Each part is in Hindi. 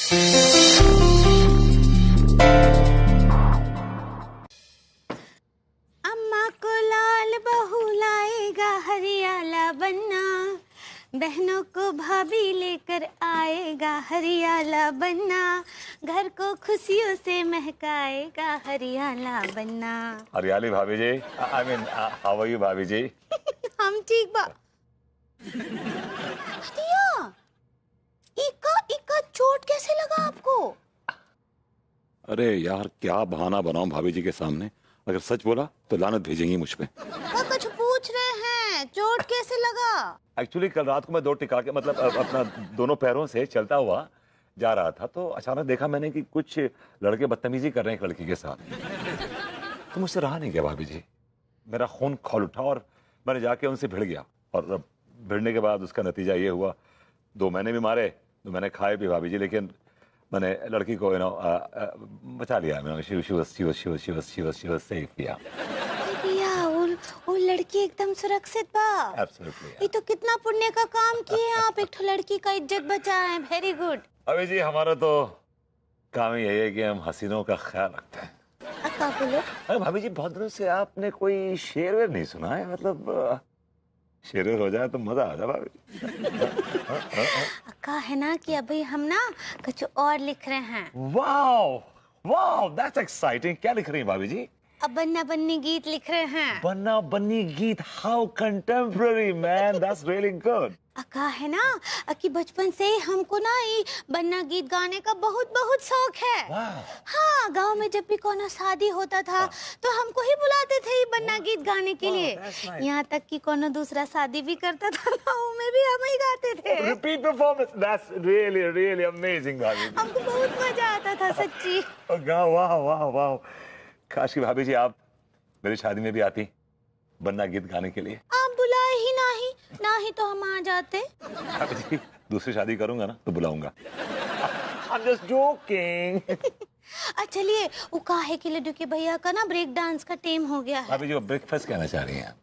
अम्मा को लाल बहू लाएगा हरियाला बनना, बहनों को भाभी लेकर आएगा हरियाला बनना, घर को खुशियों से महकाएगा हरियाला बनना। हरियाली भाभी जी, I mean how are you bhabhi ji? हम ठीक बा। हदिया, इका चोट कैसे लगा आपको? अरे यार क्या बहाना बनाऊं भाभी जी के सामने, अगर सच बोला तो लानत भेजेंगी मुझ पे। कुछ पूछ रहे हैं, चोट कैसे लगा? एक्चुअली कल रात को मैं 2 टिका के मतलब अपना दोनों पैरों से चलता हुआ जा रहा था, तो अचानक देखा मैंने कि कुछ लड़के बदतमीजी कर रहे हैं एक लड़की के साथ। तो मुझसे रहा नहीं गया भाभी जी, मेरा खून खौल उठा और मैंने जाके उनसे भिड़ गया। और भिड़ने के बाद उसका नतीजा ये हुआ, 2 महीने भी मारे, 2 महीने खाए भी भाभी जी, लेकिन मैंने लड़की को बचा लिया। She was safe. या वो लड़की एकदम सुरक्षित बा। एब्सोल्युटली। ये तो कितना पुण्य का काम किए आप, एक लड़की का इज्जत बचाए। Very good. अभी जी हमारा तो काम ही यही है कि हम हसीनों का ख्याल रखते हैं। क्या बोले? अरे भाभी जी बहुत दिनों से आपने कोई शेर वेर नहीं सुना है, मतलब शेर वेर हो जाए तो मजा आ जाए भाभी। अक्का है ना कि अभी हम ना कुछ और लिख रहे हैं। Wow wow that's exciting. क्या लिख रही हैं भाभी जी? अब बन्ना बन्नी गीत लिख रहे हैं। बन्ना बन्नी गीत, how contemporary man, that's really good. अक्का है ना कि बचपन से ही हमको ना ये बन्ना गीत गाने का बहुत बहुत शौक है। हाँ, गांव में जब भी कोनो शादी होता था तो हमको ही बुलाते थे ये बन्ना गीत गाने के लिए। यहाँ तक कि कोनो दूसरा शादी भी करता था ना, में भी हम ही गाते थे। Repeat performance, that's really really amazing भाभी। हमको बहुत मजा आता था सच्ची। वाह वाह वाह। काश की भाभी जी आप मेरी शादी में भी आती बन्ना गीत गाने के लिए। आप बुलाए ही ना ही तो हम आ जाते। भाभी जी दूसरी शादी करूंगा ना तो बुलाऊंगा। I'm just joking। चलिए, वो काहे के लड्डू के भैया का ना ब्रेक डांस का टाइम हो गया है। भाभी जी ब्रेकफास्ट कहना चाह रही हैं?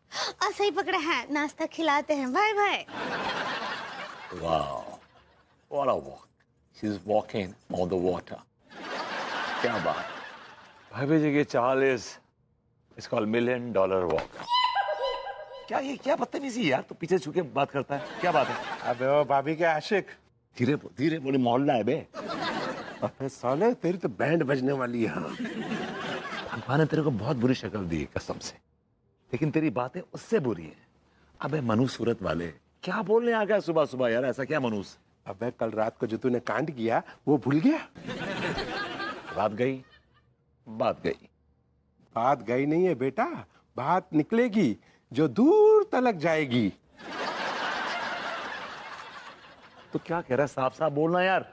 सही पकड़े हैं, नाश्ता खिलाते हैं। Bye bye. Wow, what a walk। She's walking on the water। क्या बात। भाभी जी की चाल is called $1 million walk। क्या ये क्या बदतमीजी यार, तू पीछे छू के बात करता है, क्या बात है? अबे वो भाभी के आशिक। धीरे बोले, मोहल्ला है बे। अबे साले तेरी तो बैंड बजने वाली है। भगवान ने तेरे को बहुत बुरी शक्ल दी कसम से, लेकिन तेरी बातें उससे बुरी है। अबे मनुष्य सूरत वाले, क्या बोलने आ गया सुबह सुबह यार, ऐसा क्या मनुष्य? अबे कल रात को जो तूने कांड किया वो भूल गया? रात गई बात गई। बात गई नहीं है बेटा, बात निकलेगी जो दूर तलक जाएगी। तो क्या कह रहा है, साफ साफ बोलना यार।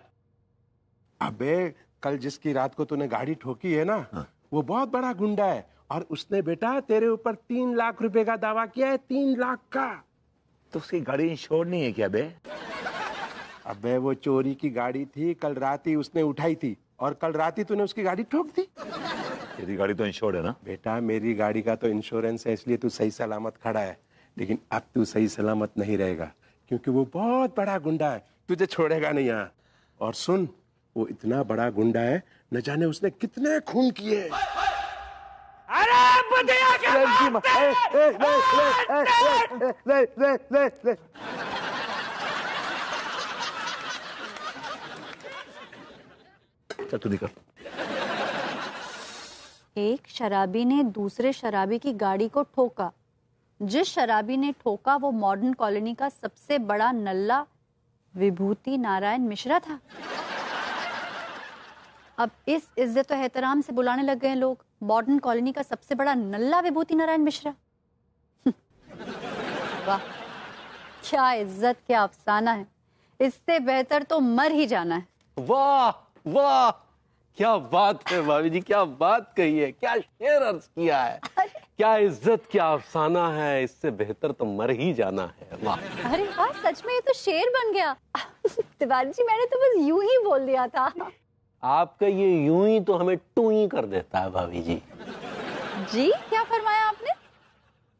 अबे कल जिसकी रात को तूने गाड़ी ठोकी है ना, वो बहुत बड़ा गुंडा है और उसने बेटा तेरे ऊपर 3 लाख रुपए का दावा किया है। 3 लाख का। तो उसकी गाड़ी इंश्योर नहीं है क्या बे? अबे वो चोरी की गाड़ी थी, कल रात ही उसने उठाई थी और कल रात ही तूने उसकी गाड़ी ठोक दी। तेरी गाड़ी तो इंश्योर्ड है ना? बेटा मेरी गाड़ी का तो इंश्योरेंस है, इसलिए तू सही सलामत खड़ा है, लेकिन अब तू सही सलामत नहीं रहेगा क्योंकि वो बहुत बड़ा गुंडा है, तुझे छोड़ेगा नहीं यहाँ। और सुन, वो इतना बड़ा गुंडा है, न जाने उसने कितने खून किए। अरे बदिया क्या चल तू निकल। एक शराबी ने दूसरे शराबी की गाड़ी को ठोका। जिस शराबी ने ठोका वो मॉडर्न कॉलोनी का सबसे बड़ा नल्ला विभूति नारायण मिश्रा था। अब इस इज्जत और एहतराम से बुलाने लग गए लोग मॉडर्न कॉलोनी का सबसे बड़ा नल्ला विभूति नारायण मिश्रा। वाह, क्या इज्जत, क्या अफसाना है। इससे बेहतर तो मर ही जाना है। वाह वाह, क्या बात है भाभी जी, क्या बात कही है, क्या शेर अर्ज किया है। क्या इज्जत, क्या अफसाना है, इससे बेहतर तो मर ही जाना है। वाह। अरे वाह, सच में ये तो शेर बन गया। तिवारी जी, मैंने तो बस यूं ही बोल दिया था। आपका ये यूं ही तो हमें टू ही कर देता है भाभी जी। जी क्या फरमाया आपने?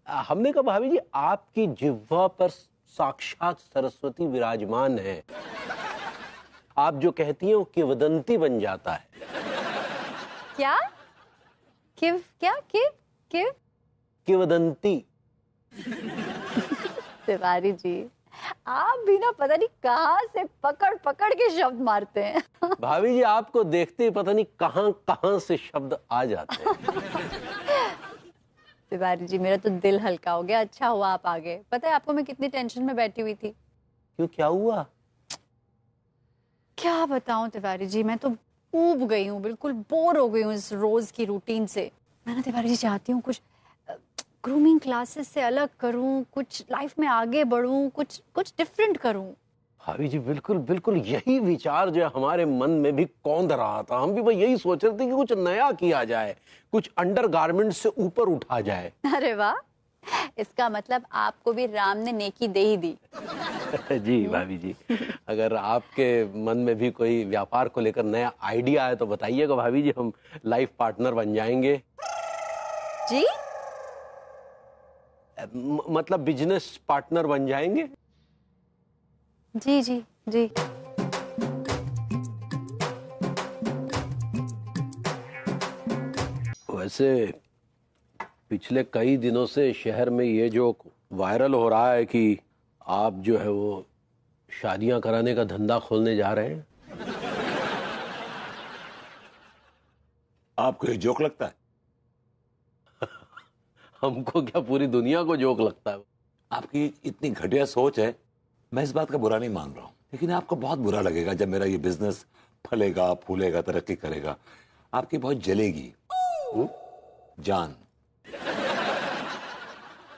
हमने कहा भाभी जी आपकी जिह्वा पर साक्षात सरस्वती विराजमान है। आप जो कहती हैं वो किंवदंती बन जाता है। क्या किव क्या किव किव किंवदंती। तिवारी जी, आप भी ना पता नहीं कहाँ से पकड़ पकड़ के शब्द मारते हैं। भाभी जी, आपको देखते ही पता नहीं कहां कहां से शब्द आ जाते हैं। तिवारी जी, मेरा तो दिल हल्का हो गया। अच्छा हुआ आप आ गए। पता है आपको मैं कितनी टेंशन में बैठी हुई थी? क्यों, क्या हुआ? क्या बताऊं तिवारी जी, मैं तो ऊब गई हूँ, बिल्कुल बोर हो गई हूँ इस रोज की रूटीन से। मैं ना तिवारी जी चाहती हूँ कुछ ग्रूमिंग क्लासेस से अलग करूँ, कुछ लाइफ में आगे बढ़ूँ, कुछ कुछ डिफरेंट करूँ। भाभी जी, बिल्कुल बिल्कुल यही विचार जो है हमारे मन में भी कौंध रहा था। हम भी भाई यही सोच रहे थे कि कुछ नया किया जाए, कुछ अंडरगारमेंट से ऊपर उठा जाए। अरे वाह, इसका मतलब आपको भी राम ने नेकी दे ही दी। जी भाभी जी, अगर आपके मन में भी कोई व्यापार को लेकर नया आइडिया है तो बताइएगा भाभी जी, हम लाइफ पार्टनर बन जाएंगे। जी मतलब बिजनेस पार्टनर बन जाएंगे। जी जी जी। वैसे पिछले कई दिनों से शहर में ये जो वायरल हो रहा है कि आप जो है वो शादियां कराने का धंधा खोलने जा रहे हैं। आपको ये जोक लगता है? हमको क्या, पूरी दुनिया को जोक लगता है। आपकी इतनी घटिया सोच है, मैं इस बात का बुरा नहीं मान रहा हूं, लेकिन आपको बहुत बुरा लगेगा जब मेरा ये बिजनेस फलेगा, फूलेगा, तरक्की करेगा। आपकी बहुत जलेगी जान।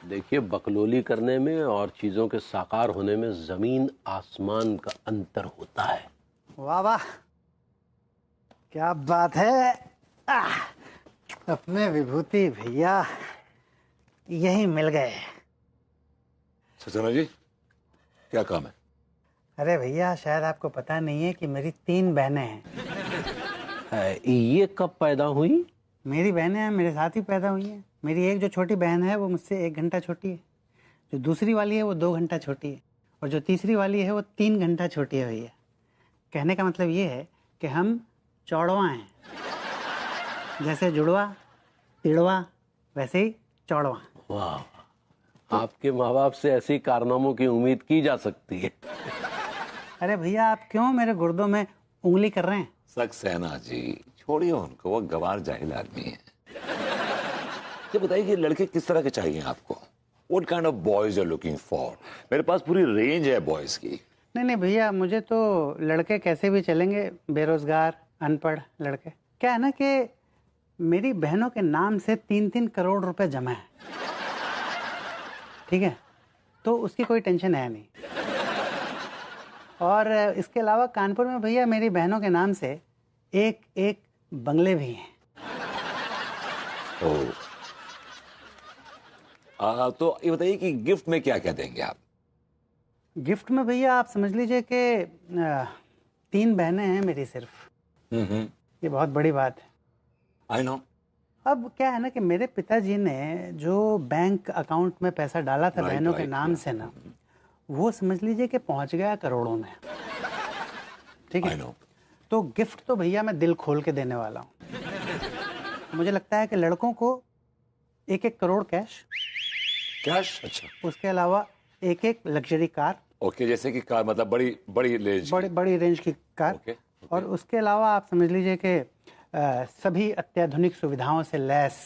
देखिए, बकलोली करने में और चीजों के साकार होने में जमीन आसमान का अंतर होता है। वाह वाह, क्या बात है। अपने विभूति भैया यही मिल गए। सचना जी, क्या काम है? अरे भैया, शायद आपको पता नहीं है कि मेरी 3 बहनें हैं। ये कब पैदा हुई? मेरी बहनें हैं, मेरे साथ ही पैदा हुई हैं। मेरी एक जो छोटी बहन है वो मुझसे 1 घंटा छोटी है, जो दूसरी वाली है वो 2 घंटा छोटी है, और जो तीसरी वाली है वो 3 घंटा छोटी है भैया। कहने का मतलब ये है कि हम चौड़वा हैं, जैसे जुड़वा तिड़वा वैसे ही चौड़वा। वाह, आपके माँ बाप से ऐसी कारनामों की उम्मीद की जा सकती है। अरे भैया, आप क्यों मेरे गुर्दों में उंगली कर रहे हैं? सक्सेना जी, छोड़िए उनको, वो गवार जाहिल आदमी है। ये बताइए कि लड़के किस तरह के चाहिए आपको? What kind of boys you're looking for? मेरे पास पूरी रेंज है बॉयज की। नहीं नहीं भैया, मुझे तो लड़के कैसे भी चलेंगे, बेरोजगार अनपढ़ लड़के। क्या है ना कि मेरी बहनों के नाम से 3-3 करोड़ रुपए जमा है, ठीक है, तो उसकी कोई टेंशन है नहीं। और इसके अलावा कानपुर में भैया मेरी बहनों के नाम से एक बंगले भी हैं। तो ये बताइए कि गिफ्ट में क्या क्या देंगे आप? गिफ्ट में भैया आप समझ लीजिए कि 3 बहनें हैं मेरी सिर्फ। ये बहुत बड़ी बात है। I know. अब क्या है ना कि मेरे पिताजी ने जो बैंक अकाउंट में पैसा डाला था बहनों के नाम से ना, वो समझ लीजिए कि पहुंच गया करोड़ों में, ठीक है। तो गिफ्ट तो भैया मैं दिल खोल के देने वाला हूँ। मुझे लगता है कि लड़कों को 1-1 करोड़ कैश। अच्छा। उसके अलावा 1-1 लग्जरी कार। ओके, जैसे कि कार मतलब बड़ी रेंज, बड़ी रेंज की कार। ओके। और उसके अलावा आप समझ लीजिए कि सभी अत्याधुनिक सुविधाओं से लैस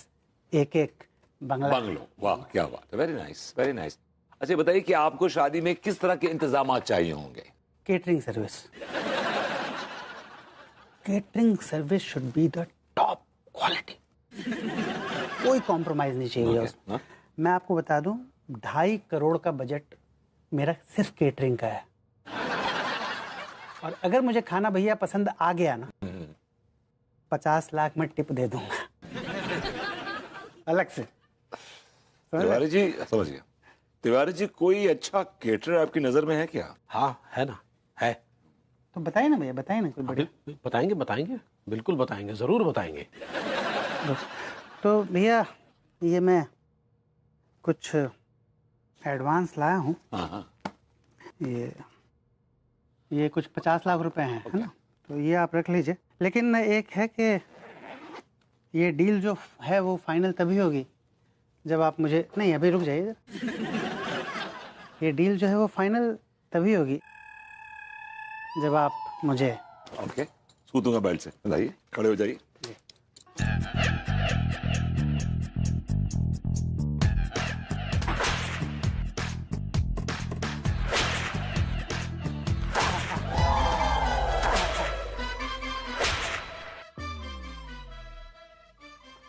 1-1 बंगलो। वाह, क्या बात है, वेरी नाइस, वेरी नाइस। अच्छा बताइए कि आपको शादी में किस तरह के इंतजाम चाहिए होंगे? Catering service. Catering service should be the top quality, कोई कॉम्प्रोमाइज नहीं चाहिए उसमें। मैं आपको बता दूं, 2.5 करोड़ का बजट मेरा सिर्फ केटरिंग का है। और अगर मुझे खाना भैया पसंद आ गया ना, 50 लाख में टिप दे दूंगा अलग से। तिवारी जी, समझ गया। तिवारी जी, कोई अच्छा केटरर आपकी नजर में है क्या? हाँ, है ना, है। तो बताइए ना भैया, बताइए ना कोई बढ़िया। बताएंगे, बिल्कुल बताएंगे, जरूर बताएंगे। तो भैया ये मैं कुछ एडवांस लाया हूँ। हाँ। ये ये कुछ 50 लाख रुपए हैं, है ना? तो ये आप रख लीजिए। लेकिन एक है कि ये डील जो है वो फाइनल तभी होगी जब आप मुझे, नहीं अभी रुक जाइए जरा। ये डील जो है वो फाइनल तभी होगी जब आप मुझे, ओके, छू दूंगा बेल्ट से। बताइए, खड़े हो जाइए।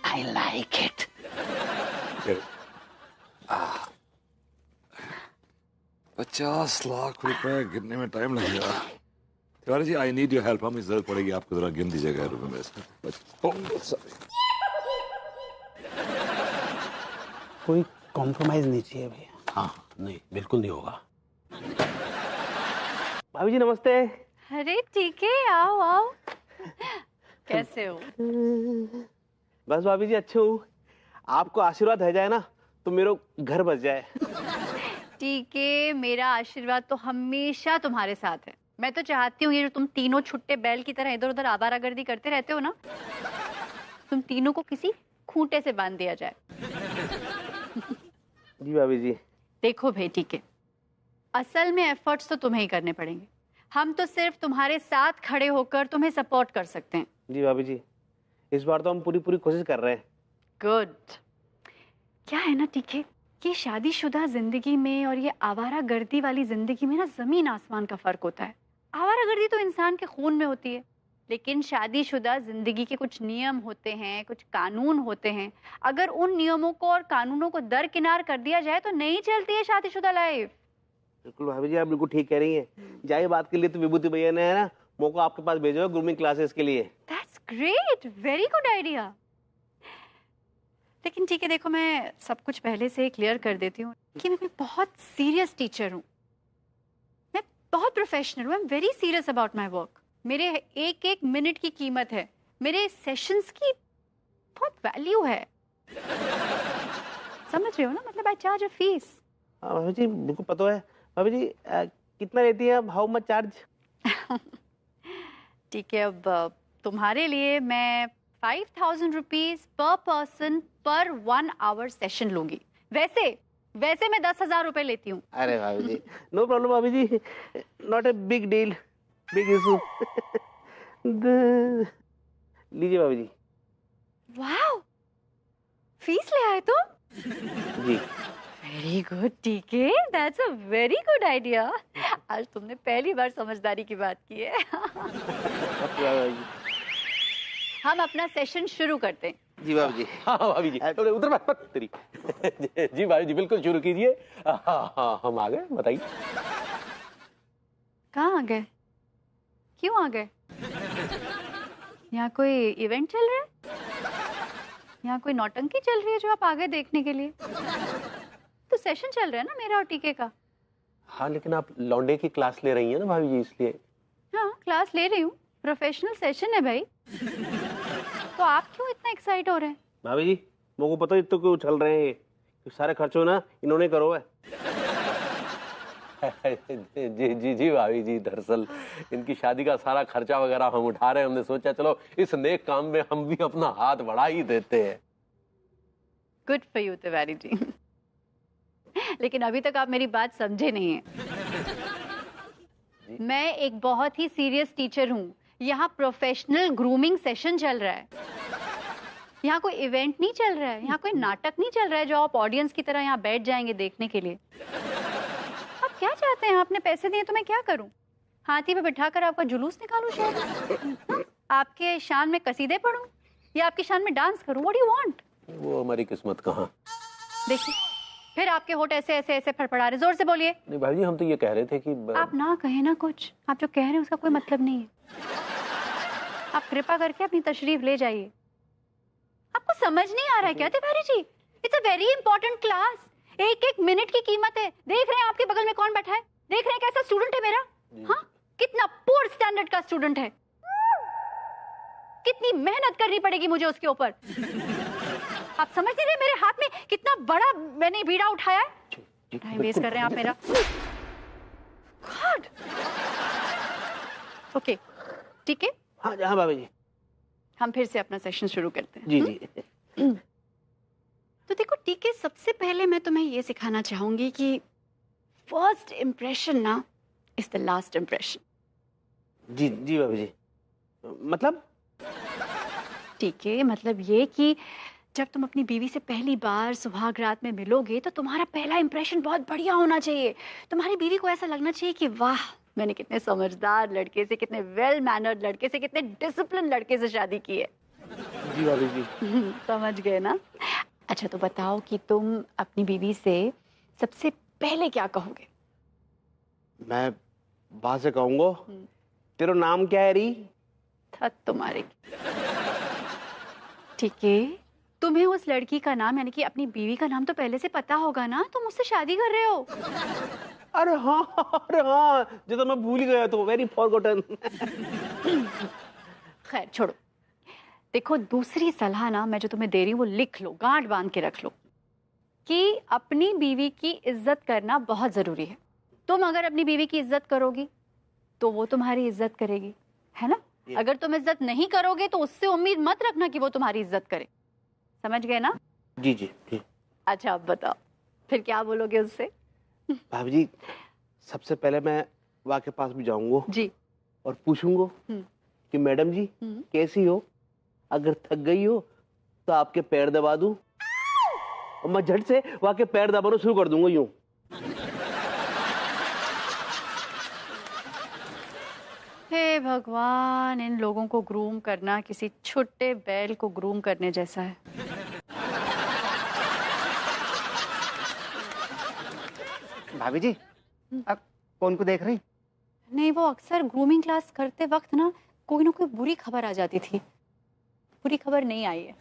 I like it. 50 लाख रुपए गिनने में टाइम लगेगा। Tiwari ji, I need your help. हमें जरूरत पड़ेगी, आपको जरा गिन दीजिएगा रुपए में से। कोई कॉम्प्रोमाइज नहीं चाहिए भैया। हाँ नहीं, बिल्कुल नहीं होगा। भाभी जी नमस्ते। अरे ठीक है, आओ आओ। कैसे हो? बस भाभी जी अच्छे हूँ। आपको आशीर्वाद है जाए ना तो मेरा घर बस जाए। ठीक है, मेरा आशीर्वाद तो हमेशा तुम्हारे साथ है। मैं तो चाहती हूँ ये जो तुम तीनों छुट्टे बैल की तरह इधर उधर आवारागर्दी करते रहते हो ना, तुम तीनों को किसी खूंटे से बांध दिया जाए। जी भाभी जी। देखो भाई, ठीक है, असल में एफर्ट्स तो तुम्हें ही करने पड़ेंगे। हम तो सिर्फ तुम्हारे साथ खड़े होकर तुम्हें सपोर्ट कर सकते हैं। जी भाभी जी, इस बार तो हम पूरी कोशिश कर रहे हैं। गुड। क्या है ना, ठीक है, ये शादीशुदा जिंदगी में और ये आवारागर्दी वाली जिंदगी में ना जमीन आसमान का फर्क होता है। आवारागर्दी तो इंसान के खून में होती है, लेकिन शादीशुदा जिंदगी के कुछ नियम होते हैं, कुछ कानून होते हैं। अगर उन नियमों को और कानूनों को दरकिनार कर दिया जाए तो नहीं चलती है शादीशुदा लाइफ। बिल्कुल भाभी जी, आप बिल्कुल ठीक कह रही हैं। जाहिर बात के लिए तो विभूति भैया ने है ना मौका आपके पास भेजा है ग्रूमिंग क्लासेस के लिए। That's great, very good idea. लेकिन ठीक है, देखो, मैं सब कुछ पहले से क्लियर कर देती हूँ कि मैं बहुत सीरियस टीचर हूँ, मैं बहुत प्रोफेशनल हूँ। I am very serious about my work. मेरे एक एक मिनट की कीमत है, मेरे सेशंस की बहुत वैल्यू है। समझ रहे हो ना, मतलब आई चार्ज अ फीस। हाँ भाभी जी, बिल्कुल पता है। भाभी जी कितना लेती है आप? How much charge? ठीक है, अब तुम्हारे लिए मैं 5000 रुपीज पर पर्सन पर 1 आवर सेशन लूंगी। वैसे मैं 10,000 रुपए लेती हूँ। अरे भाभी जी, no problem bhabhi ji, not a big deal, big issue. लीजिए भाभी जी। वाओ, फीस ले आए तुम? जी। वेरी गुड, ठीक है, that's a very good idea. आज तुमने पहली बार समझदारी की बात की है। हम अपना सेशन शुरू करते हैं। जी भाभी जी। हाँ भाभी जी, उधर मत तेरी। जी भाभी जी, बिल्कुल शुरू कीजिए। हाँ हम आ गए, बताइए। कहाँ आ गए? क्यों आ गए? यहाँ कोई इवेंट चल रहा है? यहाँ कोई नौटंकी चल रही है जो आप आ गए देखने के लिए? तो सेशन चल रहा है ना मेरा और टीके का। हाँ लेकिन आप लौंडे की क्लास ले रही हैं ना भाभी जी, इसलिए। हाँ, क्लास ले रही हूँ, प्रोफेशनल सेशन है भाई। तो आप क्यों इतना एक्साइट हो रहे हैं? भाभी जी, मुझे पता है तो क्यों चल रहे हैं ये सारे खर्चों ना इन्होंने करो है। जी भाभी जी, दरअसल इनकी शादी का सारा खर्चा वगैरह हम उठा रहे हैं। हमने सोचा चलो इस नेक काम में हम भी अपना हाथ बढ़ा ही देते हैं। Good for you Tiwari ji. लेकिन अभी तक आप मेरी बात समझे नहीं हैं। मैं एक बहुत ही सीरियस टीचर हूँ। यहाँ प्रोफेशनल ग्रूमिंग सेशन चल रहा है। यहाँ कोई इवेंट नहीं चल रहा है, यहाँ कोई नाटक नहीं चल रहा है जो आप ऑडियंस की तरह यहाँ बैठ जाएंगे देखने के लिए। आप क्या चाहते हैं? आपने पैसे दिए तो मैं क्या करूँ? हाथी पे बिठाकर आपका जुलूस निकालूं शायद? आपके शान में कसीदे पढ़ूं या आपकी शान में डांस करूं? What do you want? वो हमारी किस्मत कहाँ। देखिए, फिर आपके होठ ऐसे ऐसे ऐसे फड़फड़ा रहे। जोर से बोलिए। नहीं भाभी जी, हम तो ये कह रहे थे कि आप ना कहें ना कुछ, आप जो कह रहे हैं उसका कोई मतलब नहीं है। आप कृपा करके अपनी तशरीफ ले जाइए। आपको समझ नहीं आ रहा है क्या Tiwari ji? It's a very important class. एक एक मिनट की कीमत है। देख रहे हैं आपके बगल में कौन बैठा है? देख रहे हैं कैसा स्टूडेंट है मेरा? हाँ, कितना पुअर स्टैंडर्ड का स्टूडेंट है। कितनी मेहनत करनी पड़ेगी मुझे उसके ऊपर। आप समझ नहीं रहे मेरे हाथ में कितना बड़ा मैंने बीड़ा उठाया है? टाइम वेस्ट कर रहे हैं आप मेरा। गॉड, ओके, ठीक है, हाँ हाँ भाभी जी। हम फिर से अपना सेशन शुरू करते हैं। जी जी। तो देखो ठीक है, सबसे पहले मैं तुम्हें ये सिखाना चाहूंगी कि फर्स्ट इम्प्रेशन ना इज द लास्ट इम्प्रेशन। जी जी भाभी जी। मतलब? ठीक है, मतलब ये कि जब तुम अपनी बीवी से पहली बार सुहाग रात में मिलोगे तो तुम्हारा पहला इंप्रेशन बहुत बढ़िया होना चाहिए। तुम्हारी बीवी को ऐसा लगना चाहिए कि वाह, मैंने कितने समझदार लड़के से, कितने वेल मैनर्ड लड़के से, कितने डिसिप्लिन लड़के से शादी की है। जी भाभी जी। समझ गए ना? अच्छा तो बताओ कि तुम अपनी बीवी से सबसे पहले क्या कहोगे? मैं वहां से कहूंगा, तेरा नाम क्या है री? थक तुम्हारे। ठीक है, तुम्हें उस लड़की का नाम यानी कि अपनी बीवी का नाम तो पहले से पता होगा ना, तुम उससे शादी कर रहे हो। अरे हाँ, जो तो मैं भूल ही गया, तो वेरी फॉरगॉटन। खैर छोड़ो, देखो दूसरी सलाह ना मैं जो तुम्हें दे रही हूँ वो लिख लो, गांठ बांध के रख लो कि अपनी बीवी की इज्जत करना बहुत जरूरी है। तुम अगर अपनी बीवी की इज्जत करोगी तो वो तुम्हारी इज्जत करेगी, है ना? अगर तुम इज्जत नहीं करोगे तो उससे उम्मीद मत रखना कि वो तुम्हारी इज्जत करे। समझ गए ना? जी जी जी। अच्छा अब बताओ फिर क्या बोलोगे उससे? भाभी जी, सबसे पहले मैं वहाँ के पास भी जाऊंगा जी। और पूछूंगा कि मैडम जी कैसी हो, अगर थक गई हो तो आपके पैर दबा दूं, और मैं झट से वहाँ के पैर दबाना शुरू कर दूंगा यूं। हे भगवान, इन लोगों को ग्रूम करना किसी छोटे बैल को ग्रूम करने जैसा है। भाभी जी, अब कौन को देख रही? नहीं, वो अक्सर ग्रूमिंग क्लास करते वक्त ना कोई बुरी खबर आ जाती थी। बुरी खबर नहीं आई है।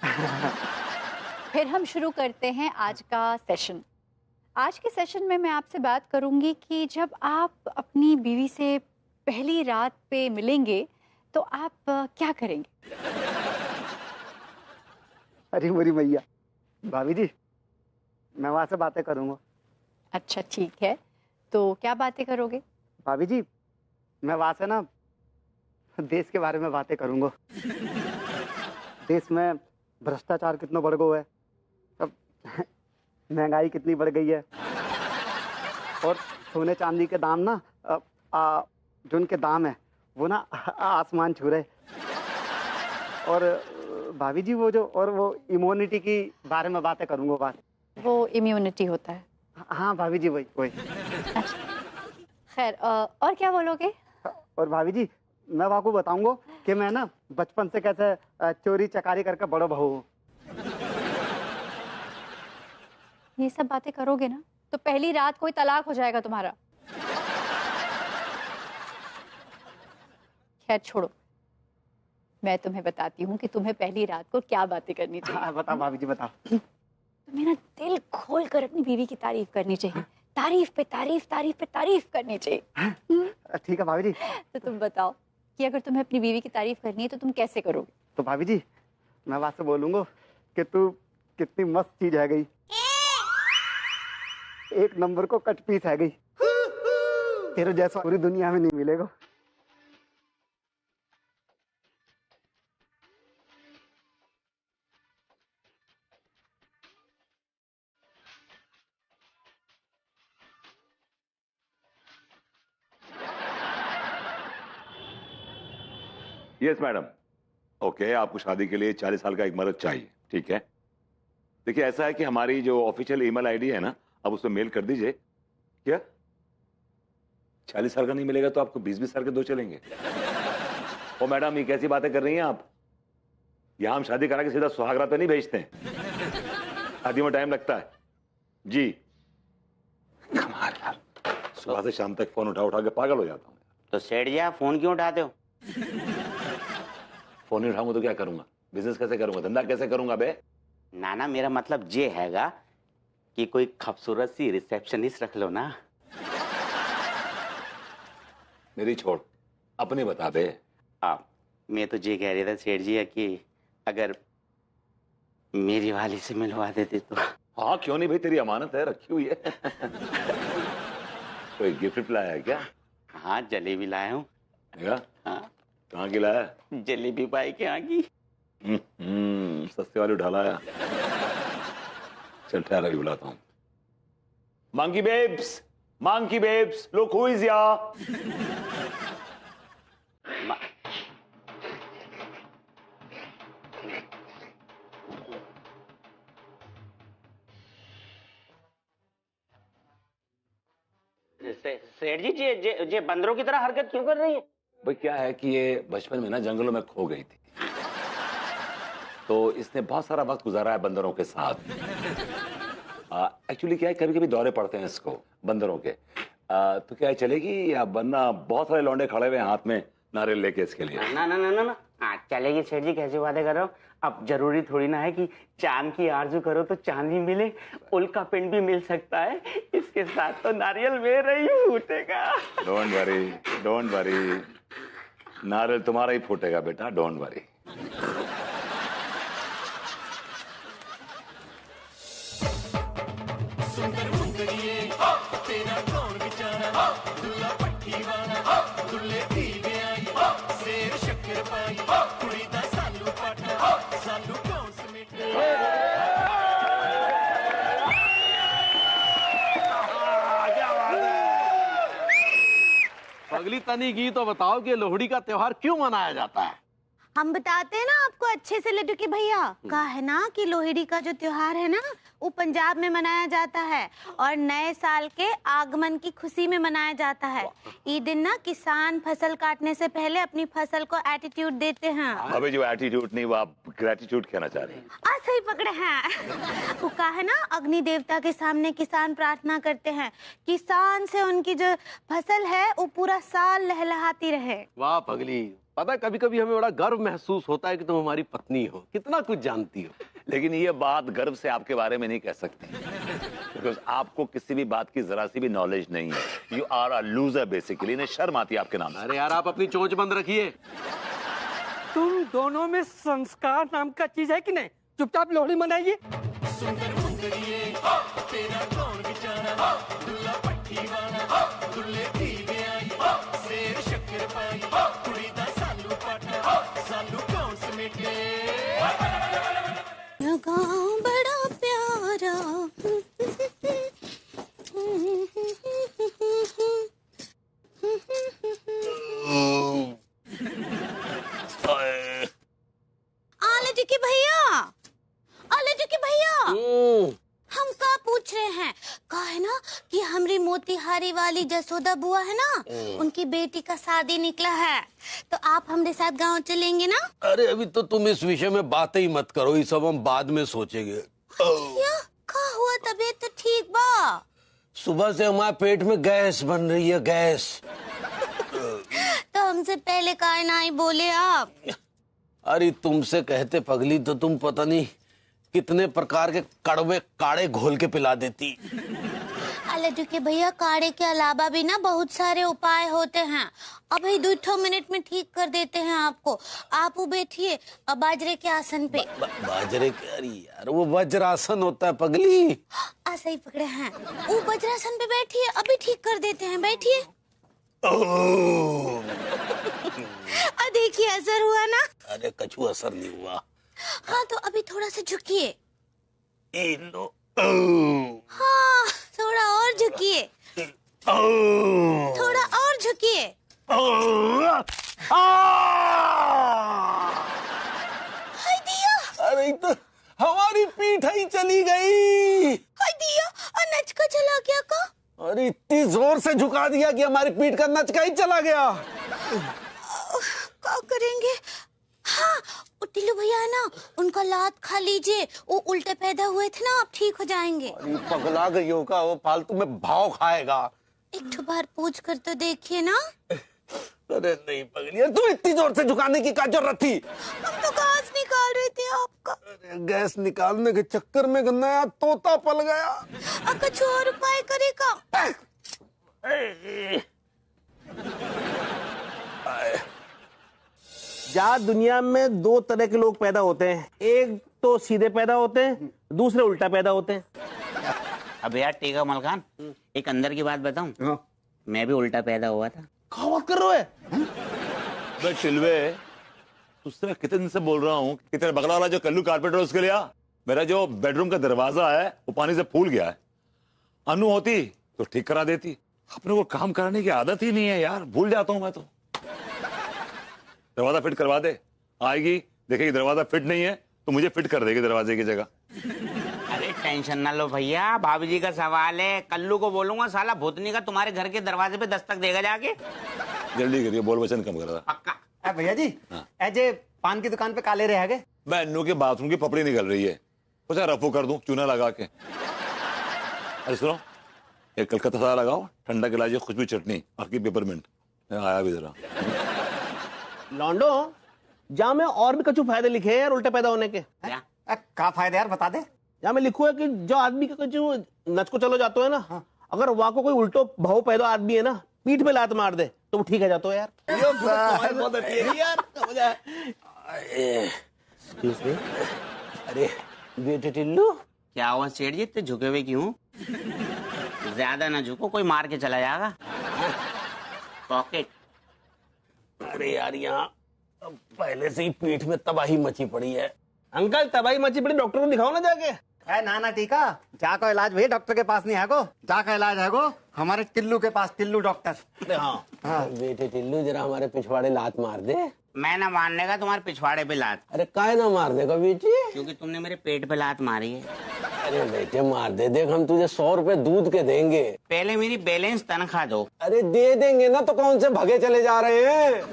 फिर हम शुरू करते हैं आज का सेशन। आज के सेशन में मैं आपसे बात करूंगी कि जब आप अपनी बीवी से पहली रात पे मिलेंगे तो आप क्या करेंगे? अरे मेरी मैया, भाभी जी मैं वहां से बातें करूंगा। अच्छा ठीक है, तो क्या बातें करोगे? भाभी जी मैं वहां से ना देश के बारे में बातें करूंगा। देश में भ्रष्टाचार कितना बढ़ गया है, अब महंगाई कितनी बढ़ गई है, और सोने चांदी के दाम ना जो उनके दाम है वो ना आसमान छू रहे। और भाभी जी वो इम्यूनिटी की बारे में बातें करूंगा। बात वो इम्यूनिटी होता है? हाँ भाभी जी वही वही। अच्छा खैर, और क्या बोलोगे? और भाभी जी मैं आपको बताऊंगा कि मैं ना बचपन से कैसे चोरी चकारी करके बड़ा बहू हूँ। ये सब बातें करोगे ना तो पहली रात कोई तलाक हो जाएगा तुम्हारा। खैर छोड़ो, मैं तुम्हें बताती हूँ कि तुम्हें पहली रात को क्या बातें करनी चाहिए। हाँ, बताओ भाभी जी बताओ। तुम्हें ना दिल खोल कर अपनी बीवी की तारीफ करनी चाहिए। तारीफ पे तारीफ, तारीफ पे तारीफ करनी चाहिए। ठीक है भाभी जी। तो तुम बताओ कि अगर तुम्हें अपनी बीवी की तारीफ करनी है तो तुम कैसे करोगे? तो भाभी जी मैं वहां से बोलूंगा कि तू कितनी मस्त चीज है गई, एक नंबर को कट पीस है गई, तेरे जैसा पूरी दुनिया में नहीं मिलेगा। Yes madam. ओके, आपको शादी के लिए 40 साल का एक मर्द चाहिए, ठीक है। देखिए ऐसा है कि हमारी जो ऑफिशियल ईमेल आईडी है ना, आप उसमें मेल कर दीजिए। क्या 40 साल का नहीं मिलेगा तो आपको 20-20 साल के दो चलेंगे? ओ मैडम, ये कैसी बातें कर रही हैं आप? यहां हम शादी करा के सीधा सुहागरात पे नहीं भेजते हैं, शादी में टाइम लगता है जी। कमाल यार, सुबह से शाम तक फोन उठा उठा के पागल हो जाता हूँ। तो सेठ जी आप फोन क्यों उठाते हो? फोन नहीं उठाऊंगा तो क्या करूंगा? बिजनेस कैसे करूंगा, धंधा कैसे करूंगा बे? ना मेरा मतलब ये हैगा कि कोई खूबसूरत सी रिसेप्शनिस्ट रख लो ना। मेरी छोड़, अपनी बता बे। आप, मैं तो ये कह रहा था सेठ जी कि अगर मेरी वाली से मिलवा देते तो। हाँ क्यों नहीं भाई, तेरी अमानत है, रखी हुई है। कोई गिफ्ट लाया है क्या? हाँ जलेबी लाया हूँ। देखा? हाँ, कहाँ की लाया? जलेबी बाई के यहाँ की। सस्ते वाली उठा लाया। चल ठहर, अभी बुलाता हूँ। Monkey babes, look who is here? सेठ जी, जे बंदरों की तरह हरकत क्यों कर रही है? भाई क्या है कि ये बचपन में ना जंगलों में खो गई थी, तो इसने बहुत सारा वक्त गुजारा है बंदरों के साथ। एक्चुअली क्या है, कभी कभी दौरे पड़ते हैं इसको बंदरों के। तो क्या है, चलेगी या वरना बहुत सारे लौंडे खड़े हुए हैं हाथ में नारियल लेके इसके लिए। ना ना ना ना ना, चलेगी सेठ जी, कैसी बातें कर रहे हो? अब जरूरी थोड़ी ना है कि चांद की आरजू करो तो चांद ही मिले, उल्का पिंड भी मिल सकता है। इसके साथ तो नारियल मेरा ही फूटेगा। डोंट वरी, नारियल तुम्हारा ही फूटेगा बेटा, डोंट वरी। अगली तनी की तो बताओ कि लोहड़ी का त्योहार क्यों मनाया जाता है? हम बताते हैं ना आपको अच्छे से लड्डू के भैया। कहा है ना कि लोहड़ी का जो त्योहार है ना, वो पंजाब में मनाया जाता है और नए साल के आगमन की खुशी में मनाया जाता है। ये दिन ना किसान फसल काटने से पहले अपनी फसल को एटीट्यूड देते हैं। अबे जो एटीट्यूड नहीं, वो आप ग्रेटिट्यूड कहना चाह रहे हैं। सही पकड़े हैं। वो कहा है ना, अग्नि देवता के सामने किसान प्रार्थना करते हैं, किसान से उनकी जो फसल है वो पूरा साल लहलहाती रहे। वाह पगली, पता है कभी कभी हमें बड़ा गर्व महसूस होता है कि तुम हमारी पत्नी हो, कितना कुछ जानती हो। लेकिन ये बात गर्व से आपके बारे में नहीं कह सकते, बिकॉज आपको किसी भी बात की जरा सी भी नॉलेज नहीं है। You are a loser basically. इन्हें शर्म आती है आपके नाम से। अरे यार, आप अपनी चोंच बंद रखिए। तुम दोनों में संस्कार नाम का चीज है कि नहीं? चुपचाप लोहड़ी मनाइए। गाँव बड़ा प्यारा। आलू के भैया, हम का पूछ रहे हैं? कहा है ना कि हमारी मोतिहारी वाली जसोदा बुआ है ना, उनकी बेटी का शादी निकला है, तो आप हमारे साथ गांव चलेंगे ना? अरे अभी तो तुम इस विषय में बातें ही मत करो, ये सब हम बाद में सोचेंगे। क्या हुआ? तबीयत तो ठीक बा। सुबह से हमारे पेट में गैस बन रही है, गैस। तो हमसे पहले काहे ना ही बोले आप? अरे तुमसे कहते पगली तो तुम पता नहीं कितने प्रकार के कड़वे काढ़े घोल के पिला देती। लड्डू के भैया, काढ़े के अलावा भी ना बहुत सारे उपाय होते हैं। अभी 2 मिनट में ठीक कर देते हैं आपको। आप वो बैठिए बाजरे के आसन पे। बाजरे के? अरे यार, वो वज्रासन होता है पगली। सही पकड़े हैं। वो वज्रासन पे बैठिए, अभी ठीक कर देते हैं, बैठिए। देखिए असर हुआ ना? अरे कछु असर नहीं हुआ। हाँ तो अभी थोड़ा सा झुकिए। हाँ, थोड़ा और झुकिए। थोड़ा और झुकिए। हाय दिया! अरे तो हमारी पीठ ही चली गई। हाय दिया! नचका चला गया का? अरे इतनी जोर से झुका दिया कि हमारी पीठ का नचका ही चला गया। क्या करेंगे? हाँ, टिल्लू भैया है ना, उनका लात खा लीजिए, वो उल्टे पैदा हुए थे ना, आप ठीक हो जाएंगे। अरे पगला गई होगा, वो फालतू में भाव खाएगा। एक बार पूछ कर तो देखिए ना। अरे नहीं पगली, तू इतनी जोर से झुकाने की क्या जरूरत थी? हम तो गैस निकाल रहे थे आपका। अरे गैस निकालने के चक्कर में नया तोता पल गया। कुछ और उपाय करेगा? जहाँ दुनिया में 2 तरह के लोग पैदा होते हैं, एक तो सीधे पैदा होते हैं, दूसरे उल्टा पैदा होते हैं। अब यार टीका मलकान, एक अंदर की बात बताऊं? मैं भी उल्टा पैदा हुआ था। क्या बात कर रहे हो? मैं चिलवे तुझसे कितने दिन से बोल रहा हूँ कि तेरा बगला वाला जो कल्लू कारपेंटर है उसके लिए आ। मेरा जो बेडरूम का दरवाजा है वो पानी से फूल गया है। अनु होती तो ठीक करा देती। अपने को काम कराने की आदत ही नहीं है यार, भूल जाता हूं मैं तो। दरवाजा फिट करवा दे, आएगी देखेगी दरवाजा फिट नहीं है तो मुझे फिट कर देगी दरवाजे की जगह। अरे टेंशन ना लो भैया, भाभी जी का सवाल है। कल्लू को बोलूंगा साला भूतनी का तुम्हारे घर के दरवाजे पे दस्तक देगा जाके। जल्दी करिए, बोल वचन कम कर। पक्का। भैया जी एजे पान की दुकान पे काले रहे गए। मैं अन्नू के बाथरूम की पपड़ी निकल रही है, कुछ रफू कर दूं चूना लगा के। अरे सुनो, एक कलकत्ता सारा लगाओ, ठंडा गिलास, खुशबू चटनी और की पेपरमिंट। मैं आया भी जरा। लॉन्डो जहाँ में और भी कछु फायदे लिखे हैं यार उल्टे पैदा होने के। का फायदे यार बता दे। जहाँ में लिखो है कि जो आदमी का कछु नच को चलो जातो है ना, अगर वहां को कोई उल्टो भाव पैदा आदमी है ना, पीठ पे लात मार दे तो वो ठीक है जातो है यार। बहुत अच्छी है यार। अरे बेटे टिल्लू, क्या हुआ सेठ जी, इतने झुके हुए क्यों? ज्यादा ना झुको, कोई मार के चला जाएगा। पॉकेट। अरे यार यहाँ पहले से ही पीठ में तबाही मची पड़ी है। अंकल तबाही मची पड़ी, डॉक्टर को दिखाओ ना जाके। ना ना टीका जा का इलाज भैया डॉक्टर के पास नहीं है गो, जा का इलाज है गो हमारे टिल्लू के पास, टिल्लू डॉक्टर। हाँ बेटे टिल्लू जरा हमारे पिछवाड़े लात मार दे। मैं ना मारने का तुम्हारे पिछवाड़े पे लात। अरे काय ना मार देगा बेटी? क्योंकि तुमने मेरे पेट पे लात मारी है। अरे बेटे मार दे, देख हम तुझे 100 रुपए दूध के देंगे। पहले मेरी बैलेंस तनख्वाह दो। अरे दे देंगे ना, तो कौन से भगे चले जा रहे हैं?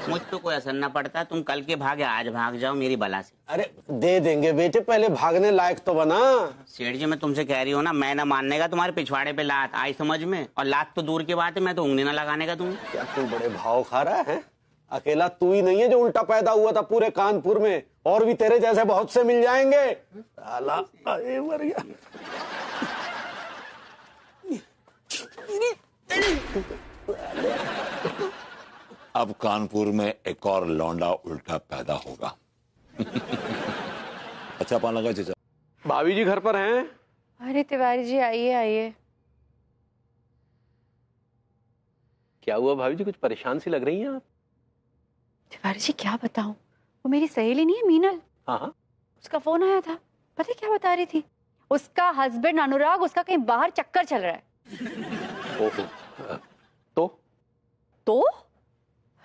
मुझ तो कोई असर न पड़ता, तुम कल के भागे आज भाग जाओ मेरी बला से। अरे दे देंगे बेटे, पहले भागने लायक तो बना। सेठ जी मैं तुमसे कह रही हूँ ना, मैं ना मानने का तुम्हारे पिछवाड़े पे लात आई समझ में, और लात तो दूर की बात है, मैं तो उंगली ना लगाने का। तुम क्या तू बड़े भाव खा रहा है? अकेला तू ही नहीं है जो उल्टा पैदा हुआ था पूरे कानपुर में, और भी तेरे जैसे बहुत से मिल जाएंगे। साला अरे मर गया। अब कानपुर में एक और लौंडा उल्टा पैदा होगा। अच्छा पान लगा चाचा। भाभी जी घर पर हैं? अरे तिवारी जी आइए आइए। क्या हुआ भाभी जी, कुछ परेशान सी लग रही हैं आप? तिवारी जी क्या बताऊं, वो मेरी सहेली नहीं है मीनल, हाँ उसका फोन आया था। पता है क्या बता रही थी? उसका हस्बैंड अनुराग उसका कहीं बाहर चक्कर चल रहा है। ओहो, तो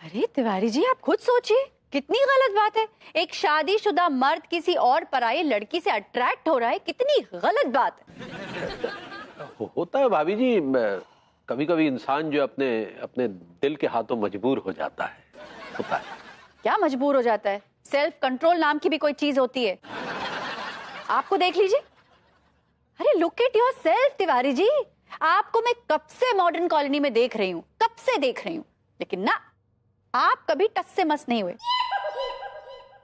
अरे तिवारी जी आप खुद सोचिए, कितनी गलत बात है। एक शादीशुदा मर्द किसी और पराई लड़की से अट्रैक्ट हो रहा है, कितनी गलत बात है। होता है भाभी जी, कभी कभी इंसान जो अपने अपने दिल के हाथों मजबूर हो जाता है। होता है। क्या मजबूर हो जाता है? सेल्फ कंट्रोल नाम की भी कोई चीज होती है। आपको देख लीजिए। अरे look at yourself Tiwari ji, आपको मैं कब से मॉडर्न कॉलोनी में देख रही हूँ, कब से देख रही हूँ, लेकिन ना आप कभी टस से मस नहीं हुए।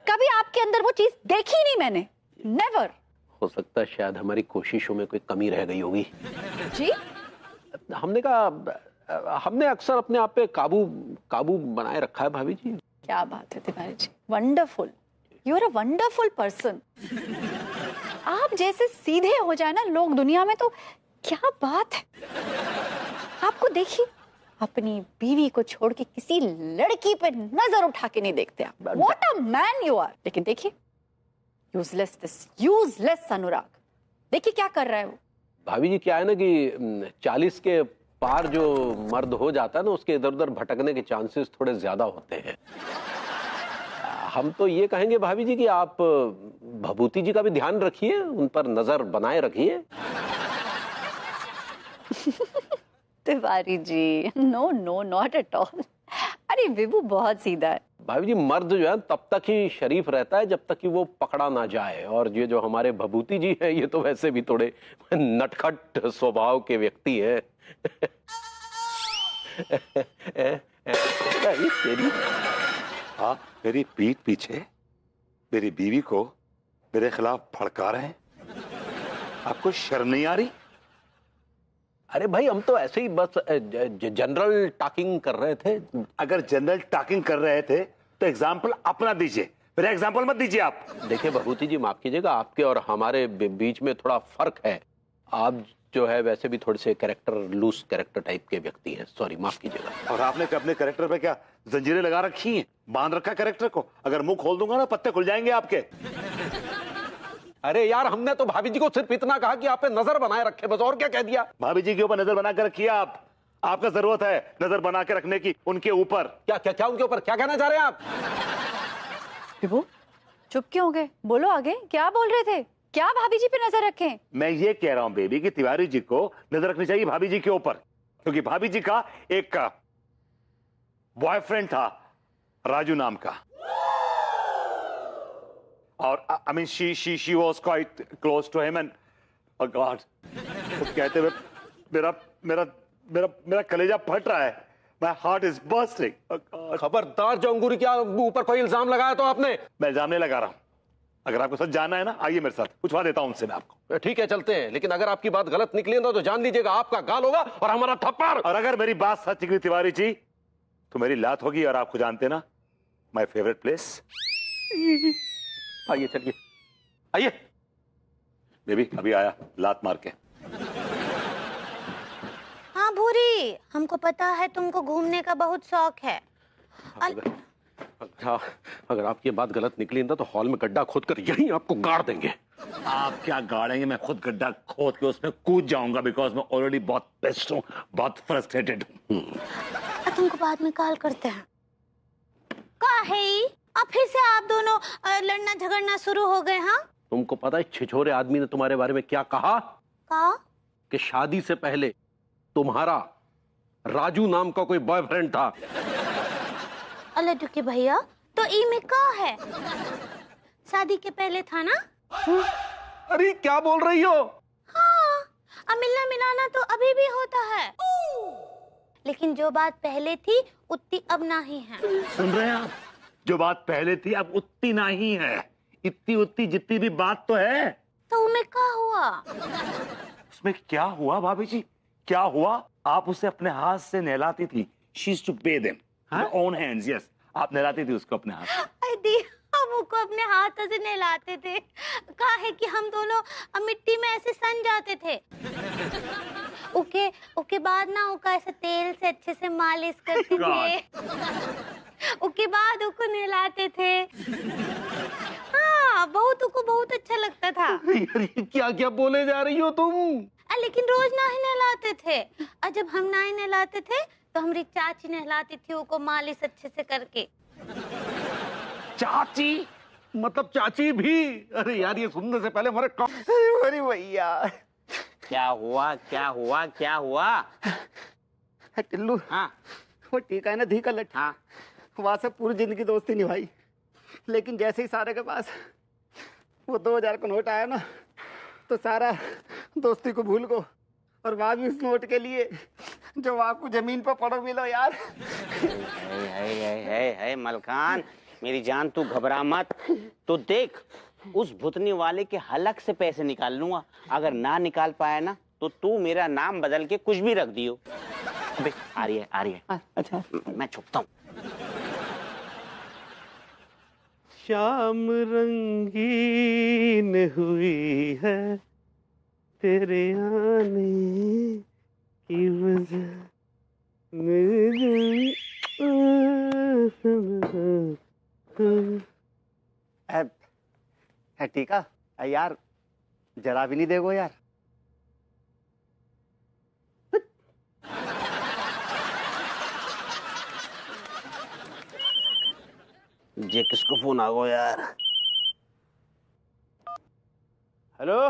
कभी आपके अंदर वो चीज देखी नहीं मैंने, नेवर। हो सकता है शायद हमारी कोशिशों में कोई कमी रह गई होगी। जी हमने कहा, हमने अक्सर अपने आप पे काबू बनाए रखा है भाभी जी। क्या बात है Tiwari ji, wonderful, you are a wonderful person. आप जैसे सीधे हो जाए ना लोग दुनिया में, तो क्या बात है। आपको देखिए, अपनी बीवी को छोड़ के किसी लड़की पे नजर उठा के नहीं देखते आप। What a man you are. लेकिन देखिए यूजलेस, दिस यूजलेस अनुराग, देखिए क्या कर रहा है वो। भाभी जी क्या है ना कि 40 के पार जो मर्द हो जाता है ना, उसके इधर उधर भटकने के चांसेस थोड़े ज्यादा होते हैं। हम तो ये कहेंगे भाभी जी कि आप भभूति जी का भी ध्यान रखिए, उन पर नजर बनाए रखिए। Tiwari ji no no not at all. अरे विभू बहुत सीधा है। भाभी जी मर्द जो है तब तक ही शरीफ रहता है जब तक कि वो पकड़ा ना जाए, और ये जो हमारे भभूति जी है ये तो वैसे भी थोड़े नटखट स्वभाव के व्यक्ति है। हाँ, मेरी पीठ पीछे मेरी बीवी को मेरे खिलाफ भड़का रहे हैं। आपको शर्म नहीं आ रही? अरे भाई हम तो ऐसे ही बस जनरल टॉकिंग कर रहे थे। अगर जनरल टॉकिंग कर रहे थे तो एग्जाम्पल अपना दीजिए, मेरा एग्जाम्पल मत दीजिए आप। देखिए भभूति जी माफ कीजिएगा, आपके और हमारे बीच में थोड़ा फर्क है। आप जो है वैसे भी थोड़े से कैरेक्टर लूज कैरेक्टर टाइप के व्यक्ति हैं। सॉरी, माफ कीजिएगा। और आपने अपने कैरेक्टर पे क्या जंजीरें लगा रखी हैं? बांध रखा कैरेक्टर को? अगर मुंह खोल दूंगा ना पत्ते खुल जाएंगे आपके। अरे यार, हमने तो भाभी जी को सिर्फ इतना कहा कि आप पे नजर बनाए रखे, बस। और क्या कह दिया? भाभी जी के ऊपर नजर बना के रखिए आप। आपका जरूरत है नजर बना के रखने की उनके ऊपर। क्या क्या क्या उनके ऊपर क्या कहना चाह रहे हैं आप? विभू, चुप क्यों हो गए? बोलो आगे, क्या बोल रहे थे? क्या भाभी जी पे नजर रखें? मैं ये कह रहा हूं बेबी कि तिवारी जी को नजर रखनी चाहिए भाभी जी के ऊपर, क्योंकि भाभी जी का एक बॉयफ्रेंड था राजू नाम का, और I mean she was quite close to him and god, कहते हुए मेरा मेरा मेरा मेरा कलेजा फट रहा है। My heart is bursting. खबरदार, जो अंगूरी के ऊपर कोई इल्जाम लगाया तो आपने? मैं इल्जाम नहीं लगा रहा हूं। अगर आपको सच जानना है ना, आइए मेरे साथ, पूछवा देता हूं उनसे मैं आपको। ठीक है, चलते हैं, लेकिन अगर आपकी बात गलत निकली ना तो जान लीजिएगा आपका गाल होगा और हमारा थप्पड़। और अगर मेरी बात सच निकली तिवारी जी तो मेरी लात होगी, और आपको जानते ना माय फेवरेट प्लेस। आइए, चलिए, आइए। बेबी अभी आया लात मार के। हाँ भूरी, हमको पता है तुमको घूमने का बहुत शौक है। अच्छा, अगर आपकी बात गलत निकली ना तो हॉल में गड्ढा खोदकर यहीं आपको गाड़ देंगे। आप क्या गाड़ेंगे? मैं खुद गड्ढा खोद के उसमें कूद जाऊंगा, बिकॉज मैं ऑलरेडी बहुत पिस्ड हूं, बहुत फ्रस्ट्रेटेड हूं। तुमको बाद में कॉल करते हैं। का है अब फिर से आप दोनों लड़ना झगड़ना शुरू हो गए? हाँ, तुमको पता है छिछोरे आदमी ने तुम्हारे बारे में क्या कहा? कि शादी से पहले तुम्हारा राजू नाम का कोई बॉयफ्रेंड था। अल्लाह के भैया, तो ई में का है? शादी के पहले था ना? अरे क्या बोल रही हो? हाँ, अब मिलना मिलाना तो अभी भी होता है, लेकिन जो बात पहले थी उतनी अब नहीं है। सुन रहे हैं आप? जो बात पहले थी अब उतनी नहीं है। इतनी उतनी जितनी भी बात तो है। तो उनमें क्या हुआ? उसमें क्या हुआ भाभी जी? क्या हुआ? आप उसे अपने हाथ से नहलाती थी। She used to bathe him with her own hands. Yes, आप नहलाती थी उसको अपने हाथ से। हम उसको अपने हाथों से नहलाते थे। कहा है कि हम दोनों मिट्टी में ऐसे सन जाते थे। उसके बाद ना उसका ऐसे तेल से अच्छे से मालिश करते थे। उसके बाद उसको नहलाते थे। हाँ, बहुत अच्छा लगता था। अरे क्या क्या बोले जा रही हो तुम? लेकिन रोज ना ही नहलाते थे, और जब हम ना ही नहलाते थे तो हमारी चाची नहलाती थी उसको मालिश अच्छे से करके। चाची? मतलब चाची भी? अरे यार, ये सुनने से पहले हमारे अरे भैया, क्या हुआ क्या हुआ क्या हुआ? टिल्लू, हाँ, वो टीका है ना धी का लठ, हाँ, वहां से पूरी जिंदगी दोस्ती निभाई, लेकिन जैसे ही सारे के पास वो 2000 का नोट आया ना तो सारा दोस्ती को भूल गो, और वहां भी उस नोट के लिए जो आपको जमीन पर पड़ो मिलो यार। है मलकान, मेरी जान तू घबरा मत। तो देख, उस भुतनी वाले के हलक से पैसे निकाल लूंगा। अगर ना निकाल पाया ना तो तू मेरा नाम बदल के कुछ भी रख दियो। अबे आ रही है। अच्छा, मैं छुपता हूँ। शाम रंगीन हुई है तेरे आने की वजह। टीका यार, जरा भी नहीं देखो यार। ये किसको फोन आ गया यार? हेलो,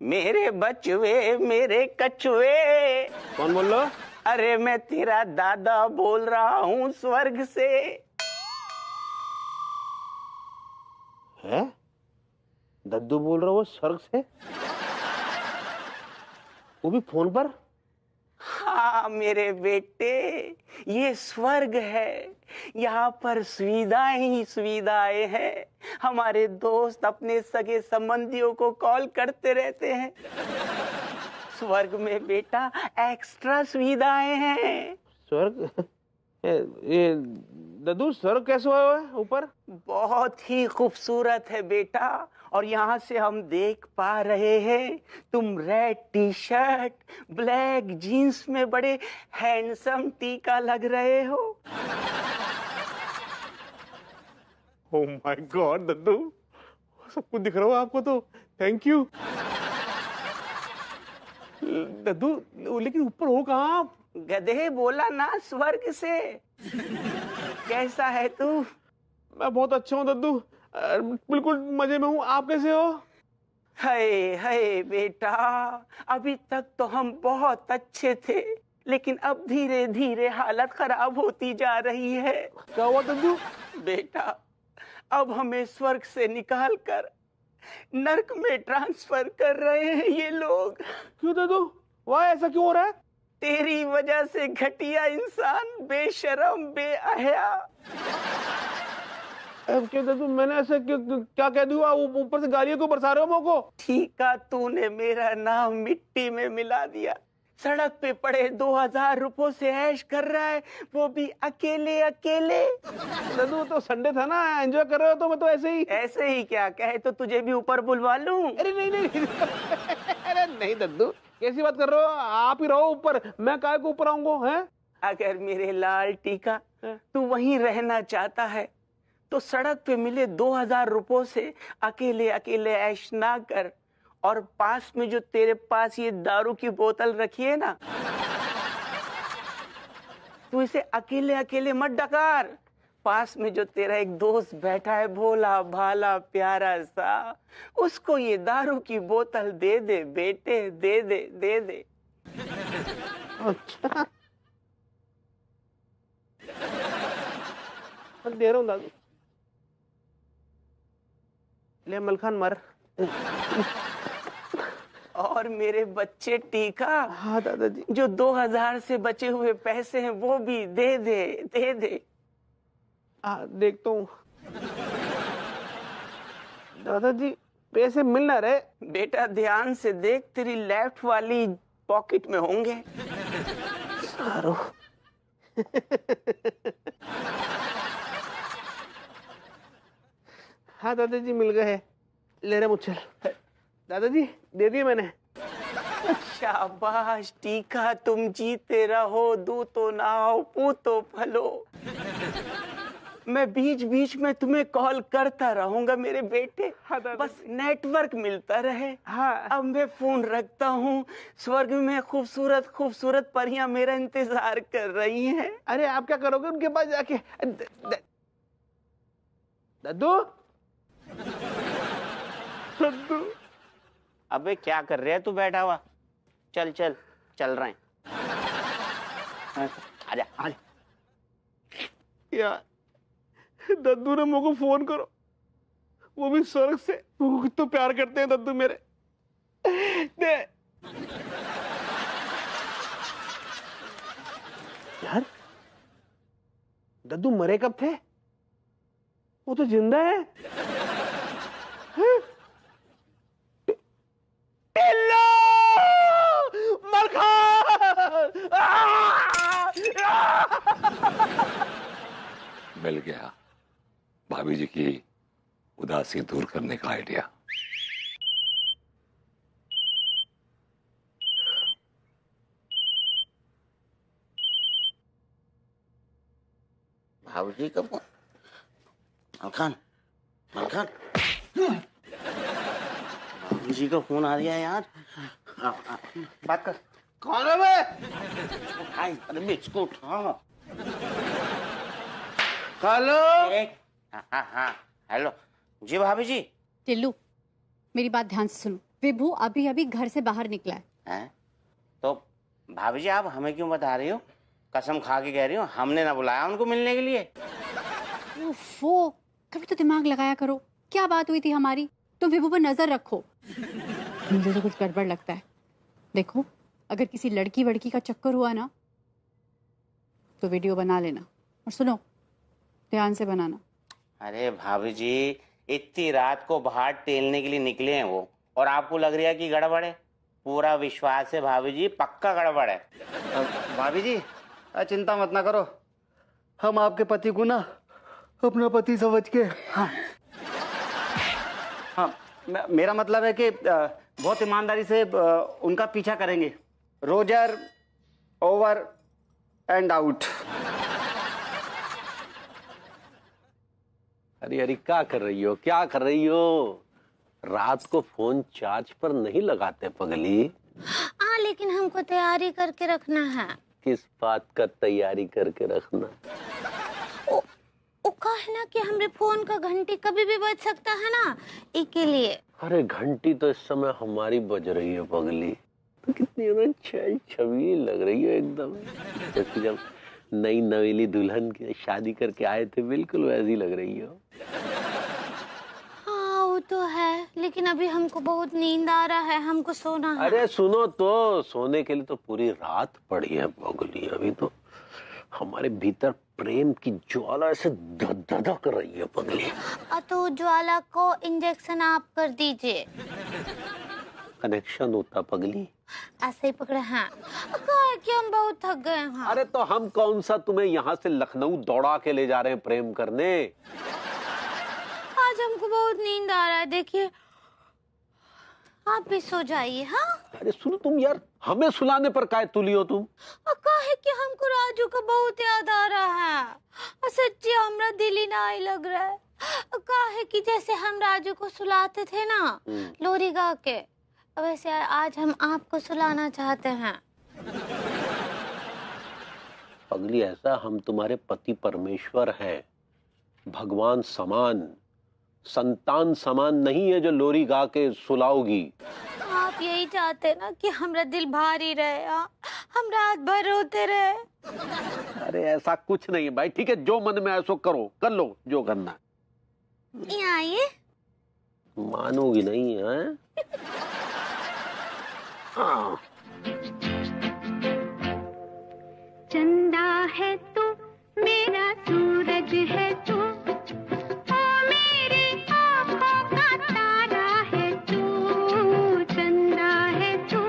मेरे बचवे मेरे कछुए। कौन बोल रहे हो? अरे मैं तेरा दादा बोल रहा हूँ स्वर्ग से। है? दद्दू बोल रहा हो स्वर्ग से? वो भी फोन पर? हाँ मेरे बेटे, ये स्वर्ग है। यहाँ पर सुविधाएं ही सुविधाएं हैं। हमारे दोस्त अपने सगे संबंधियों को कॉल करते रहते हैं। स्वर्ग में बेटा एक्स्ट्रा सुविधाएं हैं। स्वर्ग? ये दद्दू स्वर्ग कैसे हुआ है ऊपर? बहुत ही खूबसूरत है बेटा, और यहाँ से हम देख पा रहे हैं तुम red T shirt black jeans में बड़े हैंडसम टीका लग रहे हो। ओह माय गॉड दद्दू, सब कुछ दिख रहा हो आपको तो, थैंक यू। दद्दू लेकिन ऊपर हो कहाँ आप? गधे बोला ना स्वर्ग से। कैसा है तू? मैं बहुत अच्छा हूँ दद्दू, बिल्कुल मजे में हूँ। आप कैसे हो? हाय हाय बेटा, अभी तक तो हम बहुत अच्छे थे, लेकिन अब धीरे धीरे हालत खराब होती जा रही है। क्या हुआ दद्दू? बेटा, अब हमें स्वर्ग से निकालकर नर्क में ट्रांसफर कर रहे हैं ये लोग। क्यों दद्दू, वाह ऐसा क्यों हो रहा है? तेरी वजह से घटिया इंसान, बेशरम बेअहया। क्यों दद्दू, मैंने ऐसा क्या कह दिया? ऊपर से गालियों को बरसा रहे हो मुझको। ठीक है, तूने मेरा नाम मिट्टी में मिला दिया। सड़क पे पड़े 2000 रुपयों से ऐश कर रहा है, वो भी अकेले अकेले। दद्दू तो संडे था ना, एंजॉय कर रहे हो तो मैं तो ऐसे ही क्या कहे तो तुझे भी ऊपर बुलवा लूं? अरे नहीं अरे नहीं दद्दू, कैसी बात कर रहे हो? आप ही रहो ऊपर, मैं काहे को ऊपर आऊंगा? हैं? अगर मेरे लाल टीका तू वहीं रहना चाहता है तो सड़क पे मिले 2000 रुपयों से अकेले अकेले ऐश ना कर, और पास में जो तेरे पास ये दारू की बोतल रखी है ना, तू इसे अकेले अकेले मत डकार। पास में जो तेरा एक दोस्त बैठा है, भोला भाला प्यारा सा, उसको ये दारू की बोतल दे दे बेटे, दे दे दे दे। अच्छा दे रहा हूँ दादू। ले मलखान मर। और मेरे बच्चे टीका, हाँ दादाजी, जो 2000 से बचे हुए पैसे हैं वो भी दे दे दे दे। देखता हूँ दादाजी, पैसे मिल ना रहे। बेटा ध्यान से देख, तेरी लेफ्ट वाली पॉकेट में होंगे। हाँ दादाजी मिल गए, ले रहे मुझे। दादाजी दे दिए मैंने। शाबाश टीका, तुम जीते रहो, दूतो नाव पूतो फलो। मैं बीच बीच में तुम्हें कॉल करता रहूंगा मेरे बेटे। हाँ, बस नेटवर्क मिलता रहे। हाँ। अब मैं फोन रखता हूँ। स्वर्ग में खूबसूरत खूबसूरत परियां मेरा इंतजार कर रही हैं। अरे आप क्या करोगे उनके पास जाके? दद्दू दद्दू, अबे क्या कर रहे है तू बैठा हुआ? चल चल चल रहे हैं। आजा आजा। यार दद्दू ने मुझको फोन करो, वो भी स्वर्ग से। मुझको कितना प्यार करते हैं दद्दू मेरे। दे यार, दद्दू मरे कब थे? वो तो जिंदा है। मिल गया भाभी जी की उदासी दूर करने का आइडिया। भाभी जी का फोन। मलखान मलखान, भाभी जी का फोन आ गया यार। बात कर। कौन है बे? अरे बिस्कुट। हाँ हेलो। हाँ हाँ हेलो जी भाभी जी। टिल्लू, मेरी बात ध्यान से सुनो। विभू अभी अभी घर से बाहर निकला है। तो भाभी जी आप हमें क्यों बता रही हो? कसम खा के कह रही हो, हमने ना बुलाया उनको मिलने के लिए। वो कभी तो दिमाग लगाया करो। क्या बात हुई थी हमारी? तुम विभू पर नजर रखो। मुझे तो कुछ गड़बड़ लगता है। देखो, अगर किसी लड़की वड़की का चक्कर हुआ ना तो वीडियो बना लेना, और सुनो ध्यान से बनाना। अरे भाभी जी, इतनी रात को बाहर टेलने के लिए निकले हैं वो, और आपको लग रहा है कि गड़बड़ है? पूरा विश्वास है भाभी जी, पक्का गड़बड़ है। भाभी जी चिंता मत ना करो, हम आपके पति को ना अपना पति समझ के, हाँ हाँ, मेरा मतलब है कि बहुत ईमानदारी से उनका पीछा करेंगे। Roger, over and out. अरे अरे क्या कर रही हो, क्या कर रही हो? रात को फोन चार्ज पर नहीं लगाते पगली। हाँ, लेकिन हमको तैयारी करके रखना है। किस बात का तैयारी करके रखना? वो कहे ना कि हमरे फोन का घंटी कभी भी बज सकता है ना, इसके लिए। अरे घंटी तो इस समय हमारी बज रही है पगली। तो कितनी छबीली लग रही है एकदम, जैसे जब नई नवेली दुल्हन की शादी करके आए थे, बिल्कुल वैसी लग रही हो। हाँ वो तो है, लेकिन अभी हमको बहुत नींद आ रहा है, हमको सोना है। अरे सुनो तो, सोने के लिए तो पूरी रात पड़ी है पगली। अभी तो हमारे भीतर प्रेम की ज्वाला से धधक रही है पगली। तो ज्वाला को इंजेक्शन आप कर दीजिए। कनेक्शन होता पगली, ऐसे ही पकड़े हैं। कहे कि हम बहुत थक गए हैं। अरे तो हम कौन सा तुम्हें यहाँ से लखनऊ दौड़ा के ले जा रहे हैं प्रेम करने? आज हमको बहुत नींद आ रहा है, देखिए आप भी सो जाइए। हाँ अरे सुनो तुम यार, हमें सुलाने पर काय तुली हो तुम? कहे कि हमको राजू का बहुत याद आ रहा है। सच्ची हमरा दिल ही ना ही लग रहा है। कहे कि जैसे हम राजू को सुलाते थे ना लोरी गा के, वैसे आज हम आपको सुलाना चाहते हैं। पगली ऐसा, हम तुम्हारे पति परमेश्वर हैं, भगवान समान, संतान समान नहीं है जो लोरी गा के सुलाओगी। आप यही चाहते ना कि हमरा दिल भारी रहे, हम रात भर रोते रहे। अरे ऐसा कुछ नहीं है भाई, ठीक है, जो मन में आए सो करो, कर लो जो करना। यहाँ आइए। मानोगी नहीं है? हाँ। चंदा है तू, मेरा सूरज है तू, ओ मेरी आँखों का तारा है तू। चंदा है तू,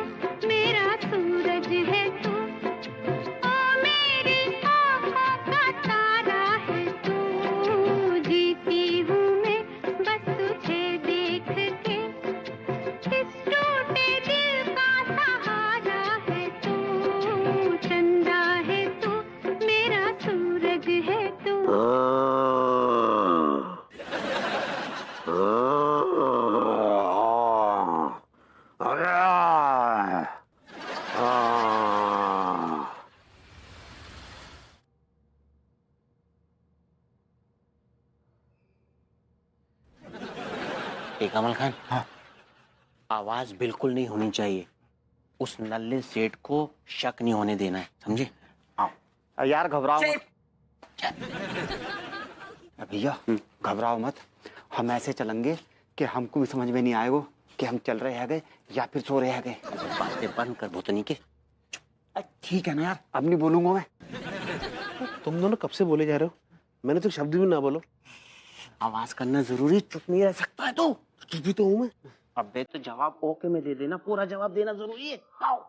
मेरा सूरज है तू, ओ मेरी आँखों का तारा है तू। जीती हूँ मैं बस तुझे देख के, इस टूटे दिल का सहारा है तू। चंदा है तू, मेरा सूरज है तू। कमल खान, हाँ, आवाज बिल्कुल नहीं होनी चाहिए। उस नल्ले सेठ को शक नहीं होने देना है, समझे? आओ यार, घबराओ मत भैया, घबराओ मत। हम ऐसे चलेंगे कि हमको भी समझ में नहीं आएगा कि हम चल रहे हैं या फिर सो रहे हैं। बातें बंद कर भूतनी के। ठीक है ना यार, अब नहीं बोलूंगा मैं। तुम दोनों कब से बोले जा रहे हो? मैंने तो शब्द भी ना बोलो। आवाज करना जरूरी, चुप नहीं रह सकता है तो। चुप भी तो हूं मैं। अबे तो जवाब ओके में दे देना, पूरा जवाब देना जरूरी है। आओ।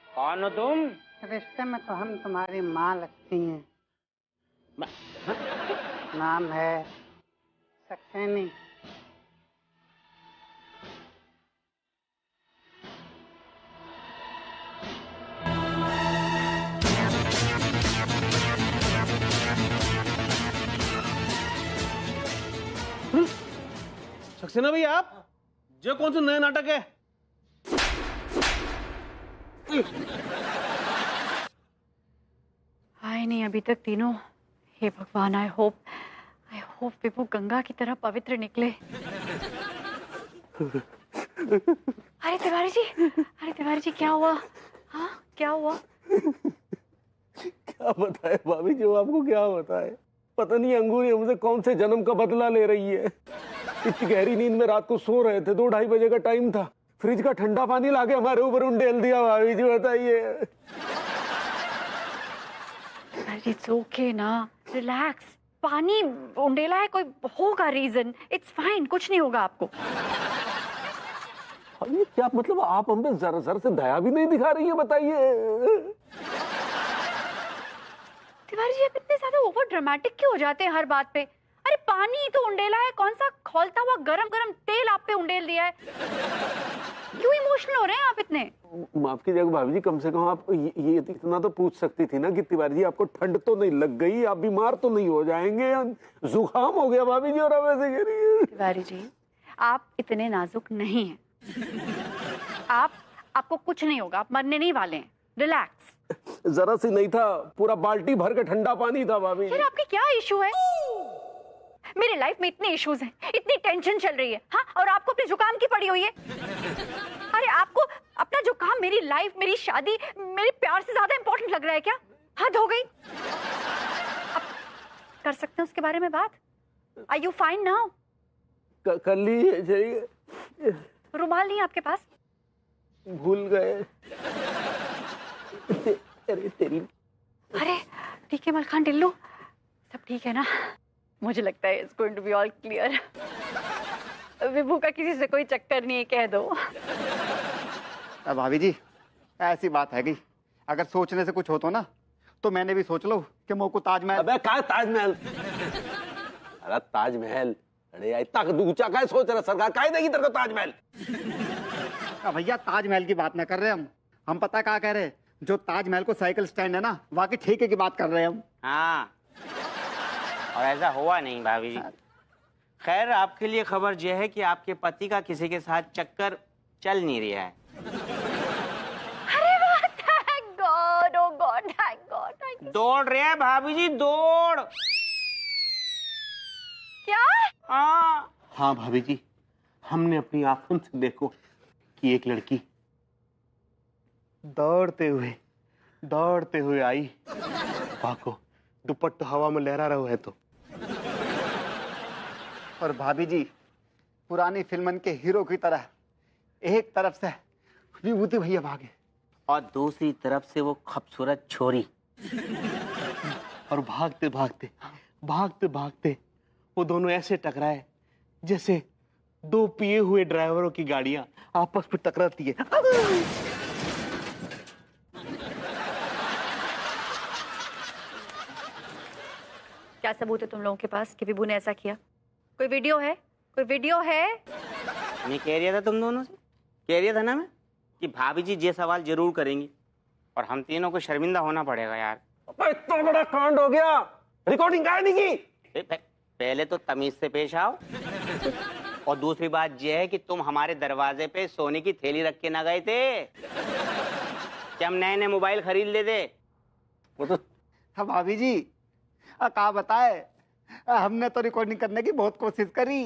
कौन हो तुम? रिश्ते में तो हम तुम्हारी माँ लगती हैं। नाम है सक्सेनी। सक्सेना भाई, आप जो कौन सा नया नाटक है? आए नहीं अभी तक तीनों। हे भगवान, आई होप विभू गंगा की तरह पवित्र निकले। अरे तिवारी जी क्या हुआ? हाँ क्या हुआ? क्या बताए भाभी जी, आपको क्या बताए? पता नहीं अंगूरी हमसे कौन से जन्म का बदला ले रही है। इतनी गहरी नींद में रात को सो रहे थे, 2-2:30 बजे का टाइम था, फ्रिज का ठंडा पानी लाके हमारे ऊपर उंडेल दिया। भाभी जी बताइए। इट्स ओके ना, रिलैक्स। पानी उंडेला है, कोई होगा रीजन, इट्स फाइन, कुछ नहीं होगा आपको। ये क्या मतलब, आप हम पे जरा जरा से दया भी नहीं दिखा रही है, बताइए। तिवारी जी आप इतने ज्यादा ओवर ड्रामेटिक क्यों हो जाते हैं हर बात पे? अरे पानी तो उंडेला है, कौन सा खौलता हुआ गरम गरम तेल आप पे उंडेल दिया है? क्यों इमोशनल हो रहे हैं आप इतने? माफ कीजिएगा भाभी जी, कम से कम आप ये इतना तो पूछ सकती थी ना कि तिवारी जी आपको ठंड तो नहीं लग गई, आप बीमार तो नहीं हो जाएंगे, जुकाम हो गया भाभी जी और आप ऐसे कह रही है। तिवारी जी आप इतने नाजुक नहीं हैं। आपको कुछ नहीं होगा, आप मरने नहीं वाले हैं, रिलैक्स। जरा सी नहीं था, पूरा बाल्टी भर के ठंडा पानी था भाभी जी। यार आपकी क्या इशू है? मेरी लाइफ में इतने इश्यूज हैं, इतनी टेंशन चल रही है, हाँ, और आपको अपने जुकाम की पड़ी हुई है। अरे आपको अपना जुकाम मेरी लाइफ, मेरी शादी, मेरे प्यार से ज्यादा इंपॉर्टेंट लग रहा है क्या? हद हो गई। अब कर सकते हैं उसके बारे में बात? Are you fine now? कर लीजिए। रुमाल नहीं है आपके पास? भूल गए। अरे तेरी। अरे ठीक है मलखान टिल्लू, सब ठीक है ना? मुझे लगता है it's going to be all clear. Vibhu का किसी से कोई चक्कर नहीं है, कह दो। भाभी जी ऐसी बात है कि अगर सोचने से कुछ हो तो ना, तो मैंने भी सोच लो कि मोको ताजमहल। अबे कहाँ ताजमहल? अरे ताजमहल, अरे इतना ऊंचा क्या सोच रहा? सरकार काहे देगी तेरे को ताजमहल? भैया ताजमहल की बात ना कर रहे हम पता क्या कह रहे हैं, जो ताजमहल को साइकिल स्टैंड है ना, वहाँ के ठेके की बात कर रहे हैं हम। हाँ, और ऐसा हुआ नहीं भाभी जी। खैर आपके लिए खबर यह है कि आपके पति का किसी के साथ चक्कर चल नहीं रहा है। अरे वाह, थैंक गॉड, ओह गॉड, थैंक गॉड। दौड़ रहे हैं भाभी जी, दौड़। क्या? हाँ भाभी जी, हमने अपनी आंखों से देखो कि एक लड़की दौड़ते हुए आई, वाको दुपट्टा हवा में लहरा रहा है। तो और भाभी जी पुरानी फिल्मन के हीरो की तरह एक तरफ से विभूति भैया भागे और दूसरी तरफ से वो खूबसूरत छोरी। और भागते भागते वो दोनों ऐसे टकराए जैसे दो पिए हुए ड्राइवरों की गाड़ियां आपस में टकराती है। क्या सबूत है तुम लोगों के पास कि विभू ने ऐसा किया? कोई वीडियो है? कोई वीडियो है? मैं कह रहा था तुम दोनों से, कह रहा था ना मैं कि भाभी जी ये सवाल जरूर करेंगी और हम तीनों को शर्मिंदा होना पड़ेगा यार। इतना बड़ा कांड हो गया, रिकॉर्डिंग काहे नहीं की? पहले तो तमीज से पेश आओ, और दूसरी बात यह है कि तुम हमारे दरवाजे पे सोने की थैली रख के ना गए थे कि हम नए मोबाइल खरीद ले दे। वो तो भाभी जी कहा बताए, हमने तो रिकॉर्डिंग करने की बहुत कोशिश करी,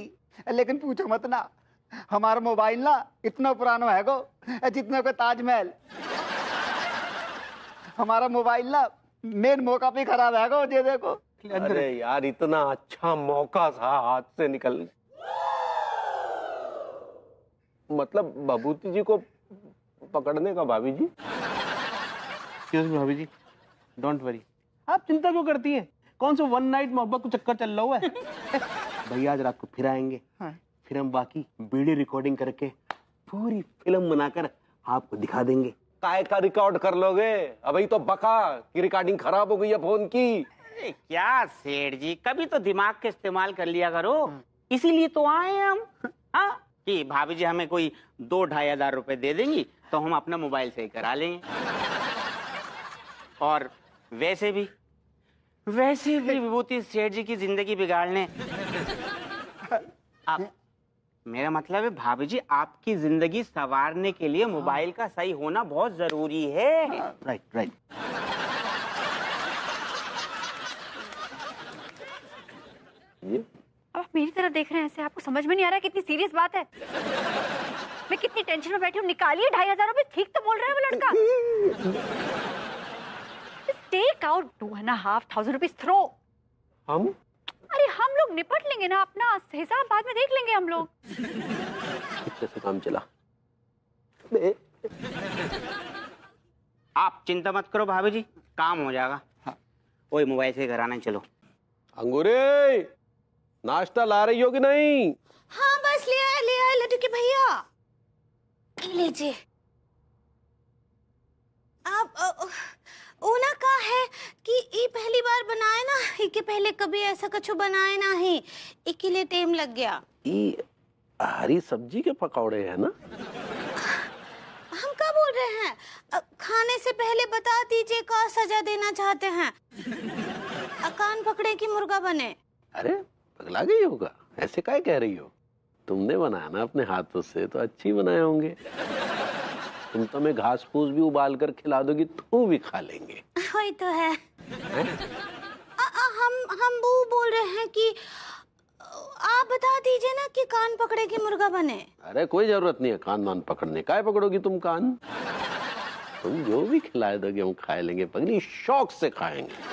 लेकिन पूछो मत ना, हमारा मोबाइल ना इतना पुराना है गो जितने को ताजमहल। हमारा मोबाइल ना मेन मौका पे खराब है गो, ये देखो। अरे यार इतना अच्छा मौका था हाथ से निकल, मतलब बबूती जी को पकड़ने का। भाभी जी भाभी जी डोंट वरी, आप चिंता क्यों करती हैं? कौन सा वन नाइट मोहब्बत को चक्कर चल रहा हुआ है? भैया आज रात को फिर आएंगे, फिर हम बाकी वीडियो रिकॉर्डिंग करके पूरी फिल्म बनाकर आपको दिखा देंगे। काय का रिकॉर्ड कर लोगे? अभी तो बका कि रिकॉर्डिंग खराब हो गई है फोन की। क्या सेठ जी, कभी तो दिमाग का इस्तेमाल कर लिया करो, इसीलिए तो आए हम। हाँ कि भाभी जी हमें कोई 2-2.5 हजार रुपए दे देंगी तो हम अपना मोबाइल सही करा लेंगे। और वैसे भी विभूति सेठ जी की जिंदगी बिगाड़ने आप, मेरा मतलब है भाभी जी आपकी जिंदगी संवारने के लिए मोबाइल का सही होना बहुत जरूरी है। राइट। अब मेरी तरह देख रहे हैं ऐसे, आपको समझ में नहीं आ रहा कितनी सीरियस बात है? मैं कितनी टेंशन में बैठी हूँ, निकालिए 2500 रुपए। ठीक तो बोल रहा है वो लड़का। Take out 2500 rupees, throw. हम? अरे हम लोग निपट लेंगे ना, अपना हिसाब बाद में देख लेंगे हम लोग। अच्छे से काम चला। आप चिंता मत करो भाभी जी, काम हो जाएगा। हाँ। ओए मोबाइल से घर आना, चलो। अंगूरे, नाश्ता ला रही हो कि नहीं? हाँ बस लिया लड्डू के भैया, लीजिए। आप ओना का है कि ये पहली बार बनाए ना, इके पहले कभी ऐसा कछु बनाए ना ही, इके लिए टाइम लग गया। ये हरी सब्जी के पकौड़े हैं ना? हम क्या बोल रहे हैं, खाने से पहले बता दीजिए का सजा देना चाहते हैं। कान पकड़े की मुर्गा बने। अरे पगला गई होगा, ऐसे काय कह रही हो? तुमने बनाया ना अपने हाथों से, तो अच्छी बनाए होंगे। तुम तो मैं घास फूस भी उबाल कर खिला दोगी तो भी खा लेंगे। वही तो है। हम वो बोल रहे हैं कि आप बता दीजिए ना कि कान पकड़े की मुर्गा बने। अरे कोई जरूरत नहीं है कान वान पकड़ने, काय पकड़ोगी तुम कान? तुम जो भी खिलाए दोगे हम खा लेंगे, पगली शौक से खाएंगे।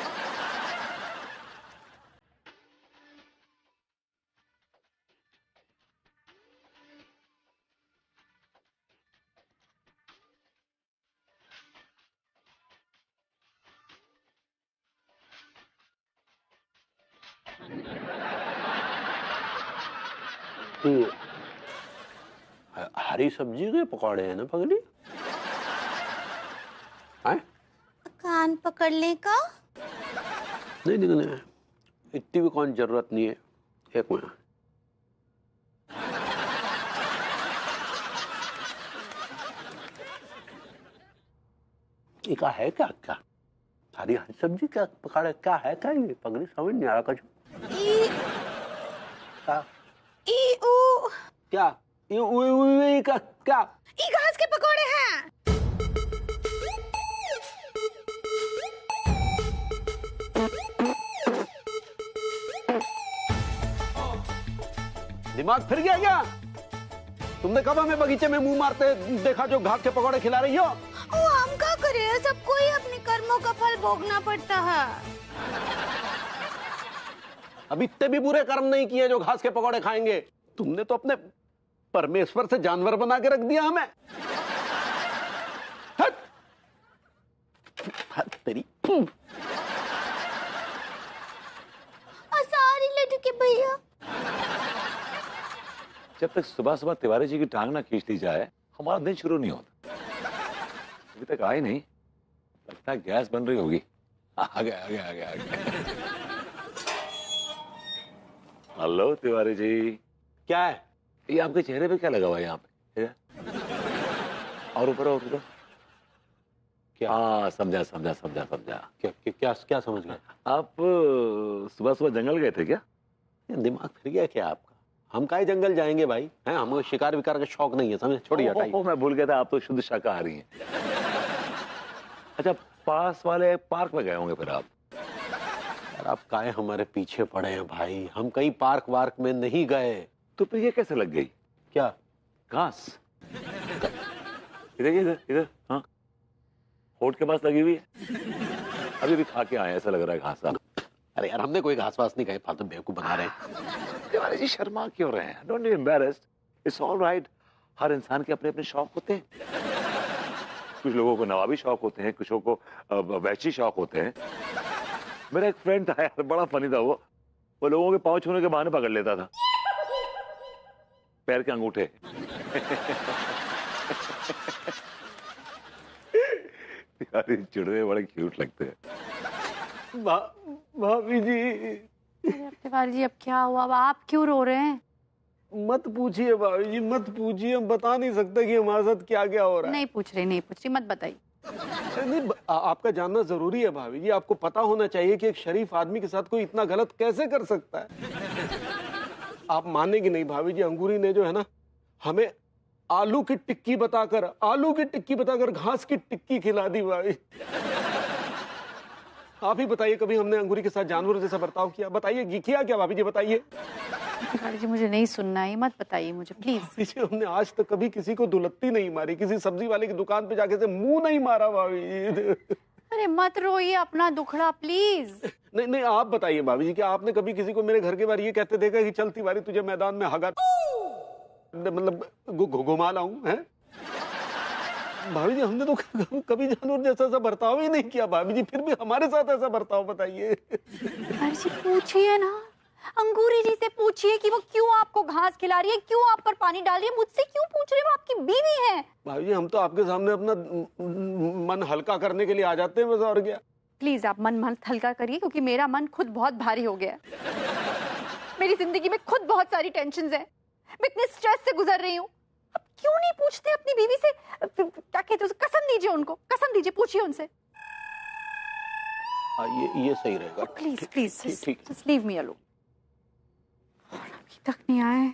हरी सब्जी के पकौड़े हैं ना पगली? कान पकड़ने का? नहीं, इतनी भी कौन जरूरत नहीं है। एक मिनट, क्या है क्या? हरी सब्जी क्या पकौड़े क्या है? क्या ये पगली समझ नहीं आ रहा कुछ। क्या क्या? ई घास के पकोड़े हैं। दिमाग फिर गया क्या? तुमने कब हमें बगीचे में मुंह मारते देखा जो घास के पकौड़े खिला रही हो? हम क्या करें, सबको ही अपने कर्मों का फल भोगना पड़ता है। अब इतने भी बुरे कर्म नहीं किए जो घास के पकौड़े खाएंगे। तुमने तो अपने परमेश्वर से जानवर बना के रख दिया हमें। तेरी सारी लड्डू के भैया। जब तक सुबह सुबह तिवारी जी की टांग ना खींच ली जाए हमारा दिन शुरू नहीं होता। अभी तक आई नहीं, लगता है गैस बन रही होगी। आ गया। हेलो तिवारी जी। क्या है ये आपके चेहरे पे क्या लगा हुआ है यहाँ पे? और ऊपर क्या? हाँ समझा। क्या समझ गए? आप सुबह सुबह जंगल गए थे क्या? दिमाग फिर गया क्या आपका? हम काहे जंगल जाएंगे भाई, हैं? हमको शिकार विकार का शौक नहीं है, समझे? छोड़िए हटाइए। मैं भूल गया था, आप तो शुद्ध शाकाहारी हैं। अच्छा, पास वाले पार्क में गए होंगे फिर आप? यार आप काहे हमारे पीछे पड़े हैं भाई? हम कहीं पार्क वार्क में नहीं गए। तो फिर ये कैसे लग गई? क्या घास? इधर हाँ, होठ के पास लगी हुई है। अभी भी खा के आए, ऐसा लग रहा है घास। अरे यार हमने कोई घास वास नहीं खाई, फालतू बेवकूफ बना रहे हैं। तिवारी जी शर्मा क्यों रहे हैं? Don't be embarrassed, it's all right. हर इंसान के अपने अपने शौक होते हैं। कुछ लोगों को नवाबी शौक होते हैं, कुछ लोगों को वैशी शौक होते हैं। मेरा एक फ्रेंड था यार, बड़ा फनी था वो लोगों के पाँव छूने के बहाने पकड़ लेता था, पैर के अंगूठे। यार चिड़वे बड़े क्यूट लगते हैं। भाभी जी। तिवारी जी अब क्या हुआ? अब आप क्यों रो रहे हैं? मत पूछिए भाभी जी, मत पूछिए। हम बता नहीं सकते कि हमारे साथ क्या क्या हो रहा है। नहीं पूछ रही, मत बताइए। नहीं, आपका जानना जरूरी है भाभी जी। आपको पता होना चाहिए कि एक शरीफ आदमी के साथ कोई इतना गलत कैसे कर सकता है। आप मानेंगे नहीं भाभी जी, अंगूरी ने जो है ना हमें आलू की टिक्की बताकर घास की टिक्की खिला दी भाभी। आप ही बताइए, कभी हमने अंगूरी के साथ जानवर जैसा बर्ताव किया? बताइए, किया क्या भाभी जी? बताइए। तिवारी जी मुझे नहीं सुनना है, मत बताइए मुझे प्लीज। भाभी जी हमने आज तक कभी किसी को दुलत्ती नहीं मारी, किसी सब्जी वाले की दुकान पे जाके से मुंह नहीं मारा भाभी जी। अरे मत रोइए अपना दुखड़ा प्लीज। नहीं नहीं आप बताइए भाभी जी, क्या आपने कभी किसी को मेरे घर के बाहर ये कहते देखा कि चल तिवारी तुझे मैदान में हगा मतलब घुमा लाऊं है? भाभी जी हमने तो कभी जानवर जैसा ऐसा बर्ताव ही नहीं किया भाभी जी, फिर भी हमारे साथ ऐसा बर्ताव बताइए। तिवारी जी पूछिए ना, अंगूरी जी से पूछिए कि वो क्यों आपको घास खिला रही है, क्यों आप पर पानी डाल रही है, मुझसे क्यों पूछ रहे हैं, वो आपकी बीवी है। भाभी जी हम तो आपके सामने अपना मन हल्का करने के लिए आ जाते हैं बस, और क्या। प्लीज आप मन हल्का करिए, क्योंकि मेरा मन खुद बहुत भारी हो गया है। मेरी जिंदगी में खुद बहुत सारी टेंशन्स हैं, मैं इतने स्ट्रेस से गुजर रही हूँ। अब क्यों नहीं पूछते अपनी बीवी से, क्या कहते हैं, कसम दीजिए उनको, कसम दीजिए, पूछिए उनसे। ये सही रहेगा। प्लीज प्लीज ठीक। Just leave me alone. अभी तक नहीं आए।